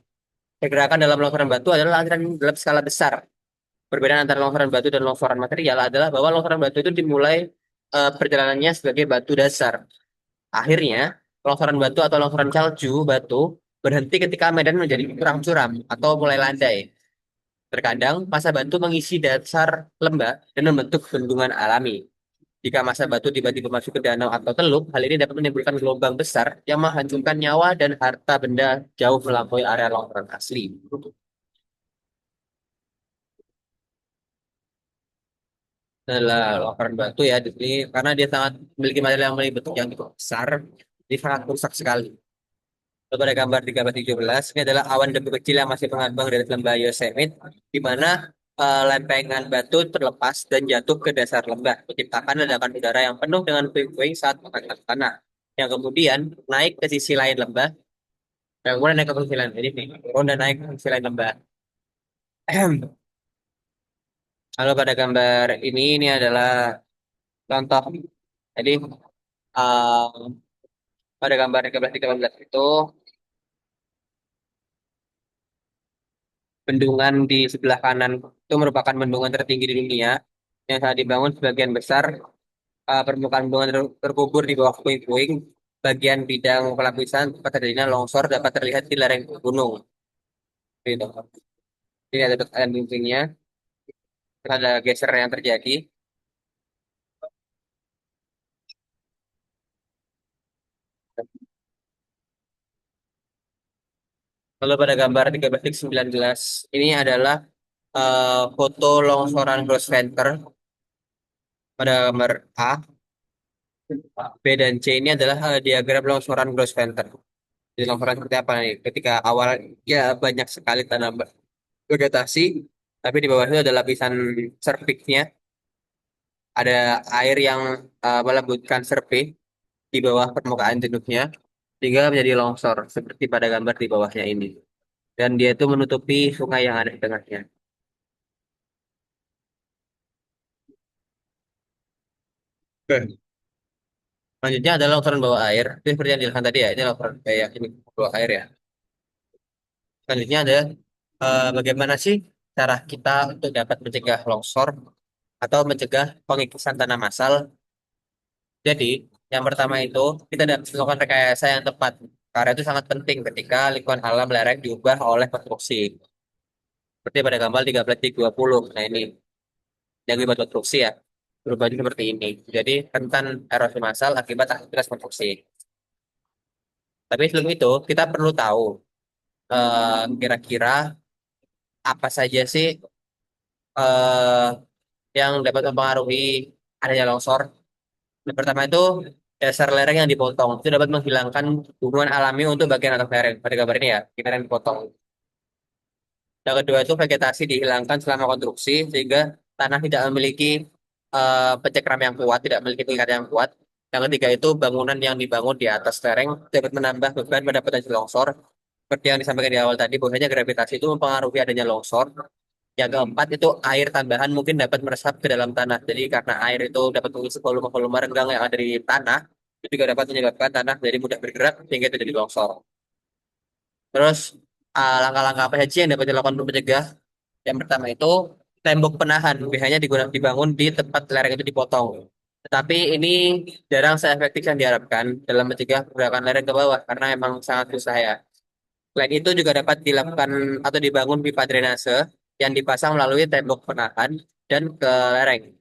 Pergerakan dalam longsoran batu adalah aliran dalam skala besar. Perbedaan antara longsoran batu dan longsoran material adalah bahwa longsoran batu itu dimulai perjalanannya sebagai batu dasar. Akhirnya longsoran batu atau longsoran salju batu berhenti ketika medan menjadi kurang curam atau mulai landai. Terkadang massa batu mengisi dasar lembah dan membentuk bendungan alami. Jika massa batu tiba-tiba masuk ke danau atau teluk, hal ini dapat menimbulkan gelombang besar yang menghancurkan nyawa dan harta benda jauh melampaui area longsoran asli. Adalah longsoran batu ya di sini karena dia sangat memiliki material yang memiliki bentuk yang cukup besar, jadi sangat rusak sekali. Lalu pada gambar 13-17, ini adalah awan debu kecil yang masih mengambang dari lembah Yosemite, di mana lempengan batu terlepas dan jatuh ke dasar lembah, menciptakan ledakan udara yang penuh dengan puing-puing saat mengangkat tanah, yang kemudian naik ke sisi lain lembah, yang kemudian naik ke sisi lain, jadi nih, turun dan naik ke sisi lain lembah. Lalu pada gambar ini adalah contoh. Jadi eh, pada gambar 13-13 itu bendungan di sebelah kanan itu merupakan bendungan tertinggi di dunia yang saat dibangun sebagian besar permukaan bendungan terkubur di bawah puing-puing. Bagian bidang pelapisan tempat terjadinya longsor dapat terlihat di lereng gunung. Gitu. Ini ada tekanan puing-puingnya, ada geser yang terjadi. Lalu pada gambar 13-19 ini adalah foto longsoran Gross Center pada gambar A. B dan C ini adalah diagram longsoran Gross Center. Jadi longsoran seperti apa nih? Ketika awal ya banyak sekali tanah vegetasi, tapi di bawah itu ada lapisan surface-nya, ada air yang melembutkan surface di bawah permukaan jenuhnya, sehingga menjadi longsor seperti pada gambar di bawahnya ini. Dan dia itu menutupi sungai yang ada di tengahnya. Oke. Selanjutnya adalah longsoran bawah air. Itu seperti yang dijelaskan tadi ya, ini longsoran kayak ini bawah air ya. Selanjutnya ada bagaimana sih cara kita untuk dapat mencegah longsor atau mencegah pengikisan tanah massal. Jadi, yang pertama itu kita dapat melakukan rekayasa yang tepat. Karena itu sangat penting ketika lingkungan alam lereng diubah oleh konstruksi. Seperti pada gambar 13-20. Nah ini, yang akibat konstruksi ya. Berubahnya seperti ini. Jadi, rentan erosi massal akibat aktivitas konstruksi. Tapi sebelum itu, kita perlu tahu kira-kira apa saja sih eh, yang dapat mempengaruhi adanya longsor. Yang pertama itu dasar lereng yang dipotong. Itu dapat menghilangkan hubungan alami untuk bagian atas lereng. Pada gambar ini ya, kita yang dipotong. Yang kedua itu vegetasi dihilangkan selama konstruksi sehingga tanah tidak memiliki pencekram yang kuat, tidak memiliki tingkat yang kuat. Yang ketiga itu bangunan yang dibangun di atas lereng dapat menambah beban pada potensi longsor. Seperti yang disampaikan di awal tadi, bahwasanya gravitasi itu mempengaruhi adanya longsor. Yang keempat itu air tambahan mungkin dapat meresap ke dalam tanah. Jadi karena air itu dapat mengisi volume-volume renggang yang ada di tanah, itu juga dapat menyebabkan tanah jadi mudah bergerak sehingga itu jadi longsor. Terus langkah-langkah apa saja yang dapat dilakukan untuk mencegah? Yang pertama itu tembok penahan biasanya dibangun di tempat lereng itu dipotong. Tetapi ini jarang seefektif yang diharapkan dalam mencegah pergerakan lereng ke bawah karena emang sangat susah ya. Selain itu juga dapat dilakukan atau dibangun pipa drainase yang dipasang melalui tembok penahan dan ke lereng.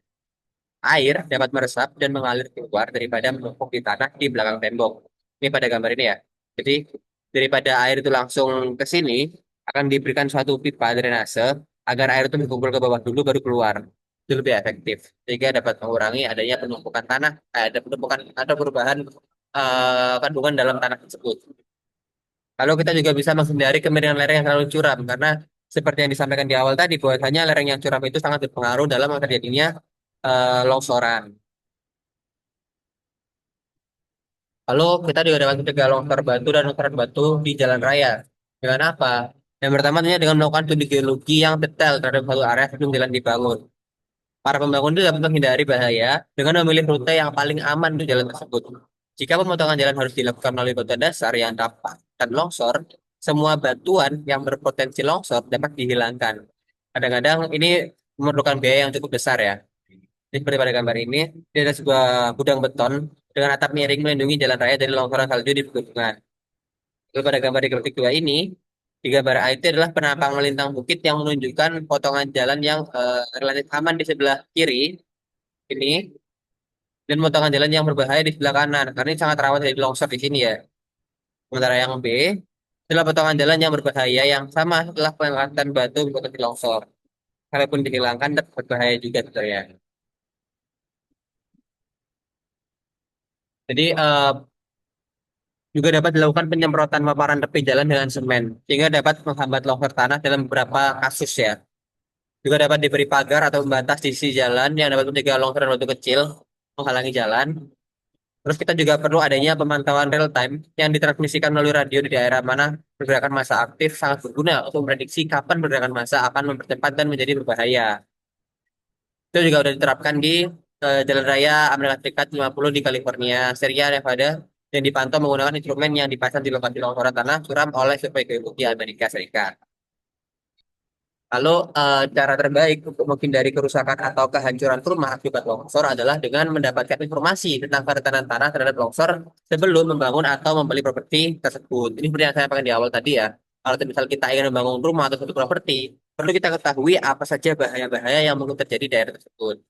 Air dapat meresap dan mengalir keluar daripada menumpuk di tanah di belakang tembok. Ini pada gambar ini ya. Jadi daripada air itu langsung ke sini, akan diberikan suatu pipa drainase agar air itu dikumpul ke bawah dulu baru keluar. Itu lebih efektif. Sehingga dapat mengurangi adanya penumpukan tanah, ada penumpukan atau perubahan kandungan dalam tanah tersebut. Lalu kita juga bisa menghindari kemiringan lereng yang terlalu curam karena seperti yang disampaikan di awal tadi bahwasanya lereng yang curam itu sangat berpengaruh dalam terjadinya longsoran. Lalu kita juga dapat mencegah longsor batu dan longsoran batu di jalan raya. Dengan apa? Yang pertama tentunya dengan melakukan studi geologi yang detail terhadap suatu area sebelum jalan dibangun. Para pembangun itu dapat menghindari bahaya dengan memilih rute yang paling aman untuk jalan tersebut. Jika pemotongan jalan harus dilakukan melalui batuan dasar yang tapak dan longsor, semua batuan yang berpotensi longsor dapat dihilangkan. Kadang-kadang ini memerlukan biaya yang cukup besar ya. Jadi seperti pada gambar ini ada sebuah gudang beton dengan atap miring melindungi jalan raya dari longsoran salju di pegunungan. Lalu pada gambar di grafik 2 ini, di gambar A itu adalah penampang melintang bukit yang menunjukkan potongan jalan yang relatif aman di sebelah kiri ini, dan potongan jalan yang berbahaya di sebelah kanan, karena ini sangat rawan dari longsor di sini ya. Sementara yang B adalah potongan jalan yang berbahaya yang sama setelah pengangkatan batu berpotensi longsor. Kalaupun dihilangkan, tetap berbahaya juga sebenarnya. Jadi juga dapat dilakukan penyemprotan paparan tepi jalan dengan semen, sehingga dapat menghambat longsor tanah dalam beberapa kasus ya. Juga dapat diberi pagar atau pembatas di sisi jalan yang dapat mencegah longsor dan batu kecil menghalangi jalan. Terus kita juga perlu adanya pemantauan real time yang ditransmisikan melalui radio di daerah mana pergerakan massa aktif sangat berguna untuk memprediksi kapan pergerakan massa akan mempercepat dan menjadi berbahaya. Itu juga sudah diterapkan di Jalan Raya Amerika Serikat 50 di California, Sierra Nevada, yang dipantau menggunakan instrumen yang dipasang di lokasi longsoran tanah suram oleh Survei Geologi di Amerika Serikat. Lalu cara terbaik untuk menghindari kerusakan atau kehancuran rumah akibat longsor adalah dengan mendapatkan informasi tentang kerentanan tanah terhadap longsor sebelum membangun atau membeli properti tersebut. Ini seperti yang saya pakai di awal tadi ya. Kalau misal kita ingin membangun rumah atau suatu properti, perlu kita ketahui apa saja bahaya-bahaya yang mungkin terjadi di daerah tersebut.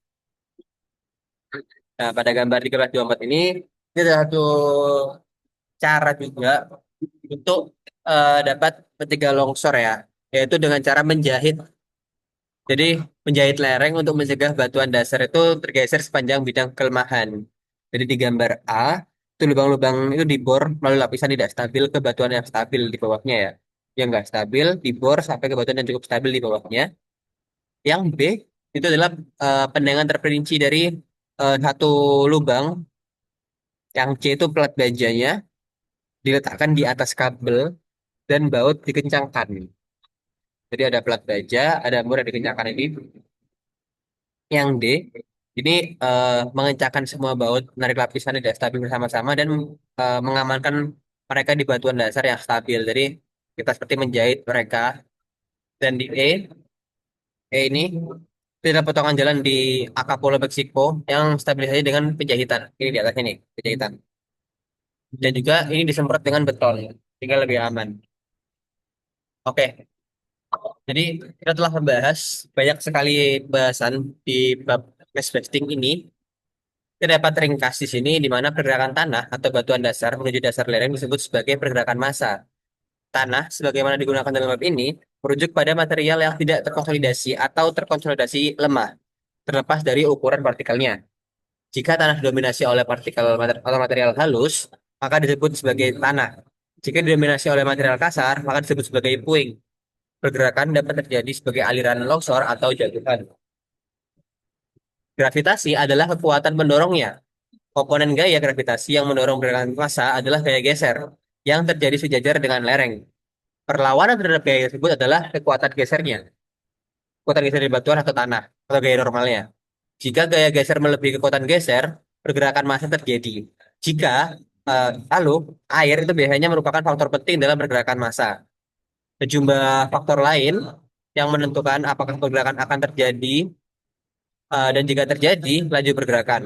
Nah, pada gambar 1324 ini, ini ada satu cara juga untuk dapat mencegah longsor ya, yaitu dengan cara menjahit. Jadi menjahit lereng untuk mencegah batuan dasar itu tergeser sepanjang bidang kelemahan. Jadi di gambar A, itu lubang-lubang itu dibor melalui lapisan tidak stabil ke batuan yang stabil di bawahnya ya. Yang nggak stabil dibor sampai ke batuan yang cukup stabil di bawahnya. Yang B itu adalah pendengan terperinci dari satu lubang. Yang C itu plat bajanya diletakkan di atas kabel dan baut dikencangkan. Jadi ada plat baja, ada mur yang dikencangkan ini. Yang D, ini mengencangkan semua baut, menarik lapisan tidak stabil bersama-sama dan mengamankan mereka di batuan dasar yang stabil. Jadi kita seperti menjahit mereka. Dan di E ini tidak potongan jalan di Acapulco, Meksiko yang stabilisasi dengan penjahitan. Ini di atas ini, penjahitan. Dan juga ini disemprot dengan beton, sehingga lebih aman. Oke, jadi kita telah membahas banyak sekali bahasan di bab mass blasting ini. Terdapat ringkas di sini di mana pergerakan tanah atau batuan dasar menuju dasar lereng disebut sebagai pergerakan massa. Tanah, sebagaimana digunakan dalam bab ini, merujuk pada material yang tidak terkonsolidasi atau terkonsolidasi lemah, terlepas dari ukuran partikelnya. Jika tanah didominasi oleh partikel atau material halus, maka disebut sebagai tanah. Jika didominasi oleh material kasar, maka disebut sebagai puing. Pergerakan dapat terjadi sebagai aliran longsor atau jatuhan. Gravitasi adalah kekuatan pendorongnya. Komponen gaya gravitasi yang mendorong pergerakan massa adalah gaya geser yang terjadi sejajar dengan lereng. Perlawanan terhadap gaya tersebut adalah kekuatan gesernya. Kekuatan geser di batuan atau tanah, atau gaya normalnya. Jika gaya geser melebihi kekuatan geser, pergerakan massa terjadi. Jika lalu air itu biasanya merupakan faktor penting dalam pergerakan massa. Sejumlah faktor lain yang menentukan apakah pergerakan akan terjadi dan jika terjadi laju pergerakan.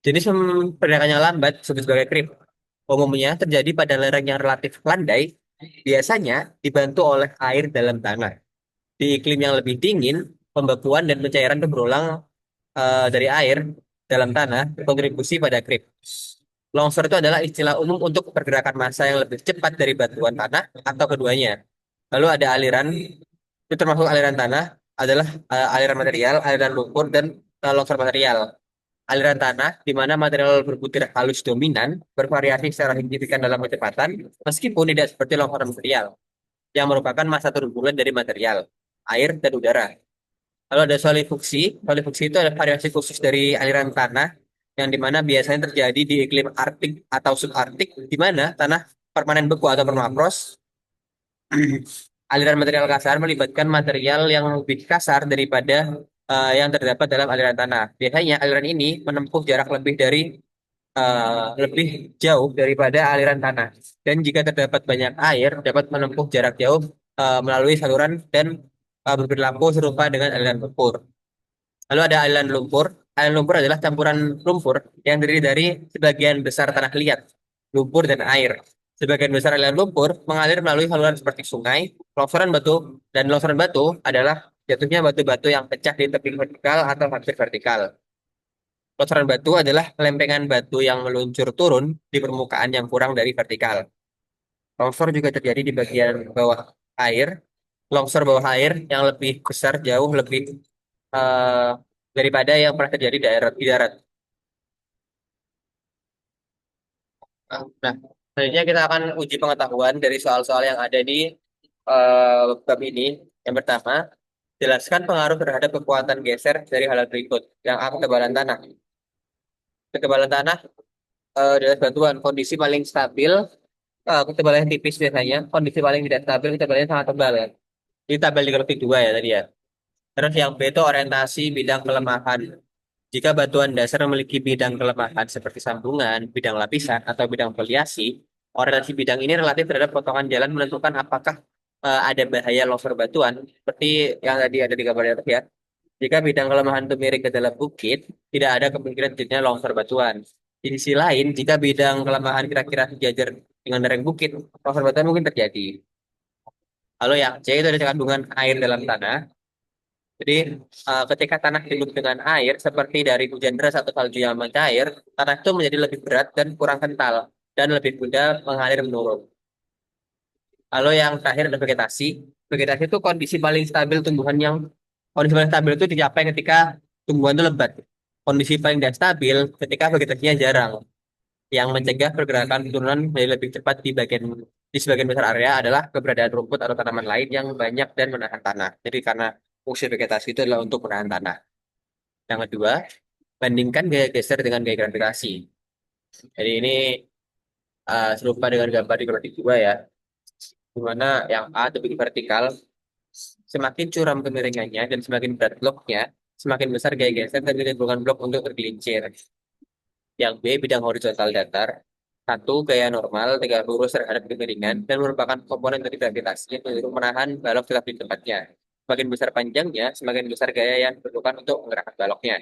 Jenis pergerakan yang lambat disebut sebagai creep. Umumnya terjadi pada lereng yang relatif landai, biasanya dibantu oleh air dalam tanah. Di iklim yang lebih dingin, pembekuan dan pencairan itu berulang dari air dalam tanah berkontribusi pada creep. Longsor itu adalah istilah umum untuk pergerakan massa yang lebih cepat dari batuan tanah atau keduanya. Lalu ada aliran, itu termasuk aliran tanah, adalah aliran material, aliran lumpur, dan longsor material. Aliran tanah, di mana material berbutir halus dominan, bervariasi secara signifikan dalam kecepatan, meskipun tidak seperti longsoran material, yang merupakan massa turbulen dari material, air, dan udara. Lalu ada solifuksi. Solifuksi itu adalah variasi khusus dari aliran tanah, yang di mana biasanya terjadi di iklim Arktik atau subarktik, di mana tanah permanen beku atau permafrost. Aliran material kasar melibatkan material yang lebih kasar daripada yang terdapat dalam aliran tanah. Biasanya aliran ini menempuh jarak lebih jauh daripada aliran tanah. Dan jika terdapat banyak air, dapat menempuh jarak jauh melalui saluran dan berperilaku serupa dengan aliran lumpur. Lalu ada aliran lumpur. Air lumpur adalah campuran lumpur yang terdiri dari sebagian besar tanah liat, lumpur, dan air. Sebagian besar aliran lumpur mengalir melalui saluran seperti sungai, longsoran batu, dan longsoran batu adalah jatuhnya batu-batu yang pecah di tepi vertikal atau hampir vertikal. Longsoran batu adalah lempengan batu yang meluncur turun di permukaan yang kurang dari vertikal. Longsor juga terjadi di bagian bawah air. Longsor bawah air yang lebih besar jauh lebih eh, daripada yang pernah terjadi di darat. Nah, selanjutnya kita akan uji pengetahuan dari soal-soal yang ada di bab ini. Yang pertama, jelaskan pengaruh terhadap kekuatan geser dari hal berikut. Yang A, ketebalan tanah. Ketebalan tanah adalah bantuan kondisi paling stabil, ketebalan yang tipis biasanya. Kondisi paling tidak stabil, ketebalannya sangat tebal ya. Di tabel di grafik 2 ya tadi ya. Terus yang B itu orientasi bidang kelemahan. Jika batuan dasar memiliki bidang kelemahan seperti sambungan, bidang lapisan, atau bidang foliasi, orientasi bidang ini relatif terhadap potongan jalan menentukan apakah ada bahaya longsor batuan, seperti yang tadi ada di gambar atas ya. Jika bidang kelemahan itu miring ke dalam bukit, tidak ada kemungkinan terjadinya longsor batuan. Di sisi lain, jika bidang kelemahan kira-kira sejajar dengan lereng bukit, longsor batuan mungkin terjadi. Lalu yang C itu ada kandungan air dalam tanah. Jadi, ketika tanah dilumuri dengan air, seperti dari hujan deras atau salju yang mencair, tanah itu menjadi lebih berat dan kurang kental, dan lebih mudah mengalir menurun. Lalu yang terakhir ada vegetasi. Vegetasi itu kondisi paling stabil itu dicapai ketika tumbuhan itu lebat. Kondisi paling tidak stabil ketika vegetasinya jarang. Yang mencegah pergerakan turunan menjadi lebih cepat di sebagian besar area adalah keberadaan rumput atau tanaman lain yang banyak dan menahan tanah. Jadi karena fungsi vegetasi itu adalah untuk menahan tanah. Yang kedua, bandingkan gaya geser dengan gaya gravitasi. Jadi ini serupa dengan gambar di grafik 2 ya, di mana yang A lebih vertikal, semakin curam kemiringannya dan semakin berat bloknya, semakin besar gaya geser dan ketimbungan blok untuk tergelincir. Yang B bidang horizontal datar, satu gaya normal, tegak lurus terhadap kemiringan, dan merupakan komponen dari gravitasi yang mendukung menahan balok tetap di tempatnya. Semakin besar panjangnya, semakin besar gaya yang diperlukan untuk menggerakkan baloknya.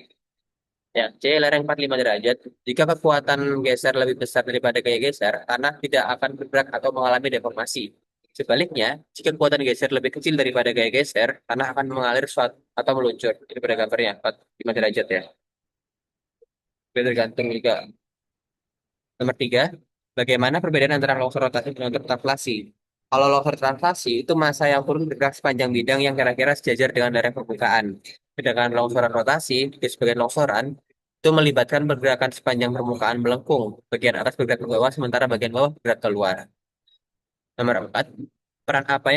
Ya, C lereng 45 derajat. Jika kekuatan geser lebih besar daripada gaya geser, tanah tidak akan bergerak atau mengalami deformasi. Sebaliknya, jika kekuatan geser lebih kecil daripada gaya geser, tanah akan mengalir suatu atau meluncur. Ini pada gambarnya 45 derajat ya. Itu tergantung juga. Nomor 3, bagaimana perbedaan antara longsor rotasi dan longsor translasi? Kalau longsor translasi, itu massa yang turun bergerak sepanjang bidang yang kira-kira sejajar dengan daerah permukaan. Sedangkan longsoran rotasi, di sebagian longsoran, itu melibatkan pergerakan sepanjang permukaan melengkung. Bagian atas bergerak ke bawah, sementara bagian bawah bergerak keluar. Nomor 4, peran apa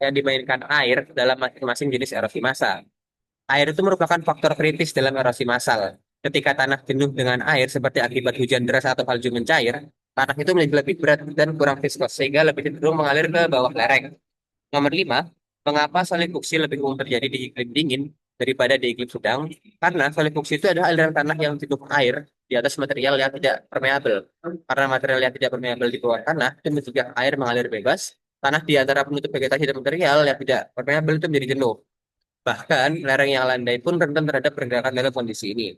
yang dimainkan air dalam masing-masing jenis erosi massa? Air itu merupakan faktor kritis dalam erosi massal. Ketika tanah jenuh dengan air seperti akibat hujan deras atau salju mencair, tanah itu menjadi lebih berat dan kurang viskos sehingga lebih cenderung mengalir ke bawah lereng. Nomor 5, mengapa solifuksi lebih umum terjadi di iklim dingin daripada di iklim sedang? Karena solifuksi itu adalah aliran tanah yang cukup air di atas material yang tidak permeabel. Karena material yang tidak permeabel di bawah tanah itu mencegah air mengalir bebas. Tanah di antara penutup vegetasi dan material yang tidak permeabel itu menjadi jenuh. Bahkan lereng yang landai pun rentan terhadap pergerakan dalam kondisi ini.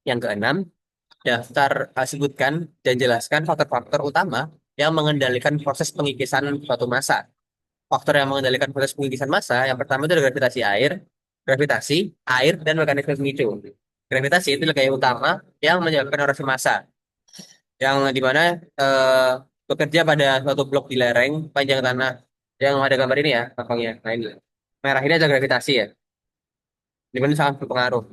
Yang keenam, daftar sebutkan dan jelaskan faktor-faktor utama yang mengendalikan proses pengikisan suatu massa. Faktor yang mengendalikan proses pengikisan massa, yang pertama itu adalah gravitasi, air, dan mekanisme pemicu. Gravitasi itu adalah gaya utama yang menyebabkan erosi massa, yang dimana eh, bekerja pada suatu blok di lereng panjang tanah yang ada gambar ini ya, gampangnya. Nah ini, merah ini adalah gravitasi ya, dimana sangat berpengaruh.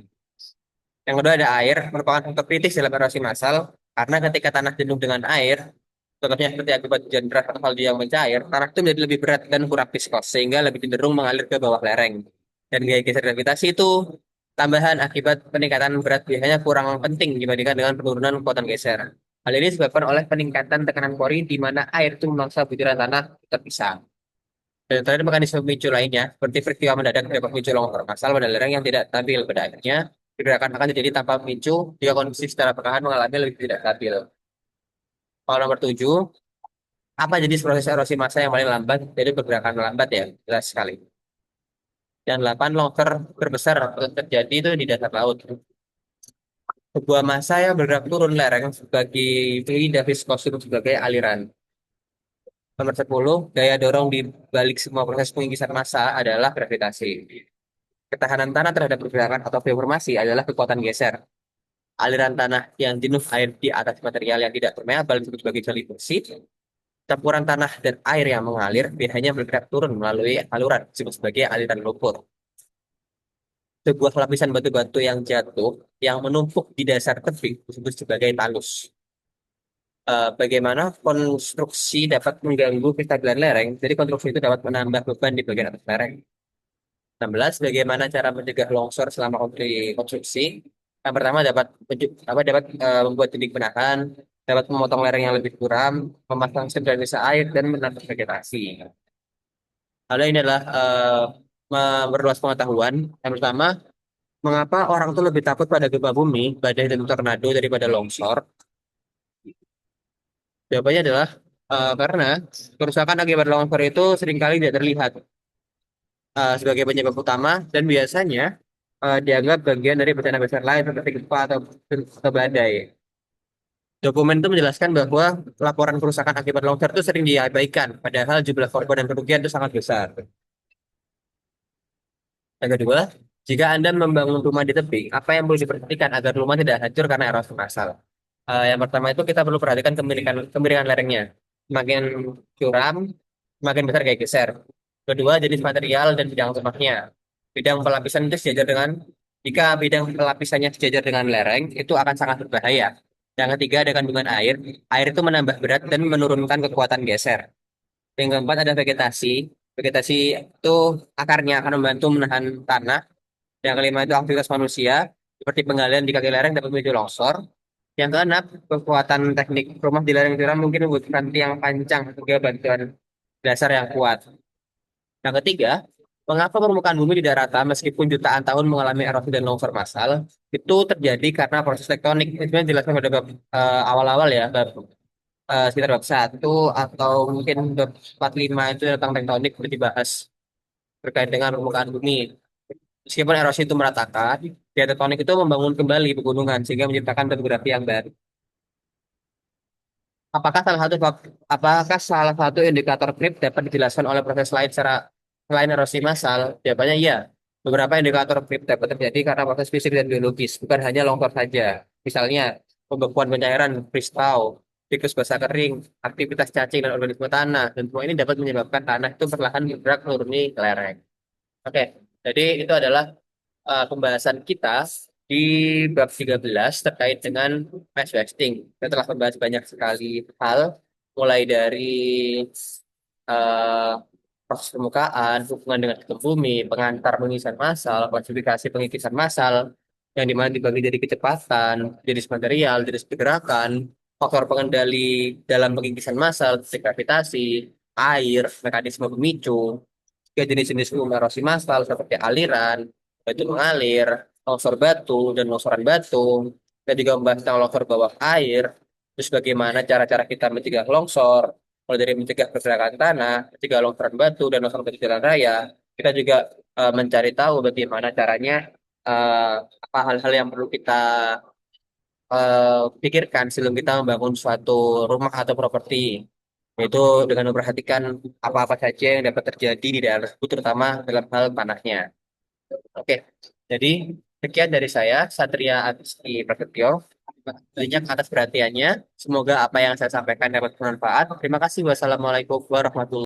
Yang kedua ada air, merupakan faktor kritis dalam erosi massal, karena ketika tanah jenuh dengan air, contohnya seperti akibat hujan deras atau salju yang mencair, tanah itu menjadi lebih berat dan kurang viskos, sehingga lebih cenderung mengalir ke bawah lereng. Dan gaya geser gravitasi itu tambahan akibat peningkatan berat biasanya kurang penting dibandingkan dengan penurunan kekuatan geser. Hal ini disebabkan oleh peningkatan tekanan pori di mana air itu memaksa butiran tanah terpisah. Dan terakhir mekanisme pemicu lainnya, seperti peristiwa mendadak dapat memicu longsor massal pada lereng yang tidak stabil. Pada akhirnya, pergerakan akan terjadi tanpa pemicu jika kondisi secara perlahan mengalami lebih tidak stabil. Kalau nomor 7, apa jenis proses erosi massa yang paling lambat? Jadi pergerakan lambat ya, jelas sekali. dan 8 longsor terbesar terjadi itu di dasar laut. Sebuah massa yang bergerak turun lereng sebagai fluid dan viskosium sebagai aliran. Nomor 10, daya dorong di balik semua proses pengikisan massa adalah gravitasi. Ketahanan tanah terhadap pergerakan atau deformasi adalah kekuatan geser. Aliran tanah yang jenuh air di atas material yang tidak permeabel disebut sebagai jalur bersih. Campuran tanah dan air yang mengalir biasanya bergerak turun melalui aluran disebut sebagai aliran lumpur. Sebuah lapisan batu-batu yang jatuh yang menumpuk di dasar tebing disebut sebagai talus. Bagaimana konstruksi dapat mengganggu kestabilan lereng? Jadi konstruksi itu dapat menambah beban di bagian atas lereng. 16. Bagaimana cara mencegah longsor selama konstruksi? Yang pertama dapat dapat membuat dinding penahan, dapat memotong lereng yang lebih curam, memasang stem drainase air dan menata vegetasi. Lalu ini adalah memperluas pengetahuan. Yang pertama, mengapa orang tuh lebih takut pada gempa bumi, badai dan tornado daripada longsor? Jawabannya adalah karena kerusakan akibat longsor itu seringkali tidak terlihat sebagai penyebab utama dan biasanya dianggap bagian dari bencana besar lain seperti gempa atau badai. Dokumen itu menjelaskan bahwa laporan kerusakan akibat longsor itu sering diabaikan, padahal jumlah korban dan kerugian itu sangat besar. Yang kedua, jika Anda membangun rumah di tebing, apa yang perlu diperhatikan agar rumah tidak hancur karena erosi massal? Yang pertama itu kita perlu perhatikan kemiringan lerengnya. Semakin curam, semakin besar gaya geser. Kedua, jenis material dan bidang rumahnya. Bidang pelapisan itu sejajar dengan, jika bidang pelapisannya sejajar dengan lereng, itu akan sangat berbahaya. Yang ketiga, ada kandungan air. Air itu menambah berat dan menurunkan kekuatan geser. Yang keempat ada vegetasi. Vegetasi itu akarnya akan membantu menahan tanah. Yang kelima itu aktivitas manusia, seperti penggalian di kaki lereng dapat memicu longsor. Yang keenam, kekuatan teknik rumah di lereng curam mungkin membutuhkan tiang panjang juga bantuan dasar yang kuat. Yang ketiga, mengapa permukaan bumi tidak rata meskipun jutaan tahun mengalami erosi dan longsor massal? Itu terjadi karena proses tektonik. Ini sebenarnya dijelaskan pada bab awal-awal ya, bab sekitar bab 1 atau mungkin bab 45 itu tentang tektonik sudah dibahas terkait dengan permukaan bumi. Meskipun erosi itu meratakan, gaya tektonik itu membangun kembali pegunungan sehingga menciptakan topografi yang baru. Apakah salah satu apakah salah satu indikator krip dapat dijelaskan oleh proses lain secara selain erosi massal? Jawabannya iya. Beberapa indikator krip dapat terjadi karena proses fisik dan biologis, bukan hanya longsor saja. Misalnya, pembekuan pencairan, freeze-thaw, siklus basah kering, aktivitas cacing dan organisme tanah, dan semua ini dapat menyebabkan tanah itu perlahan bergerak menuruni lereng. Oke, jadi itu adalah pembahasan kita di bab 13 terkait dengan mass wasting. Kita telah membahas banyak sekali hal, mulai dari eh, proses permukaan, hubungan dengan sistem bumi, pengantar pengikisan massal, klasifikasi pengikisan massal, yang dimana dibagi dari kecepatan, jenis material, jenis pergerakan, faktor pengendali dalam pengikisan massal, seperti gravitasi, air, mekanisme pemicu, juga jenis-jenis erosi massal seperti aliran, batu mengalir, longsor batu, dan longsoran batu. Kita juga membahas tentang longsor bawah air, terus bagaimana cara-cara kita mencegah longsor, mulai dari mencegah pergerakan tanah, mencegah longsoran batu, dan longsor batu jalan raya. Kita juga mencari tahu bagaimana caranya, eh, apa hal-hal yang perlu kita pikirkan sebelum kita membangun suatu rumah atau properti, yaitu dengan memperhatikan apa-apa saja yang dapat terjadi di daerah tersebut, terutama dalam hal tanahnya. Oke, jadi sekian dari saya, Satria Adisti Prasetyo. Banyak atas perhatiannya. Semoga apa yang saya sampaikan dapat bermanfaat. Terima kasih. Wassalamualaikum warahmatullahi wabarakatuh.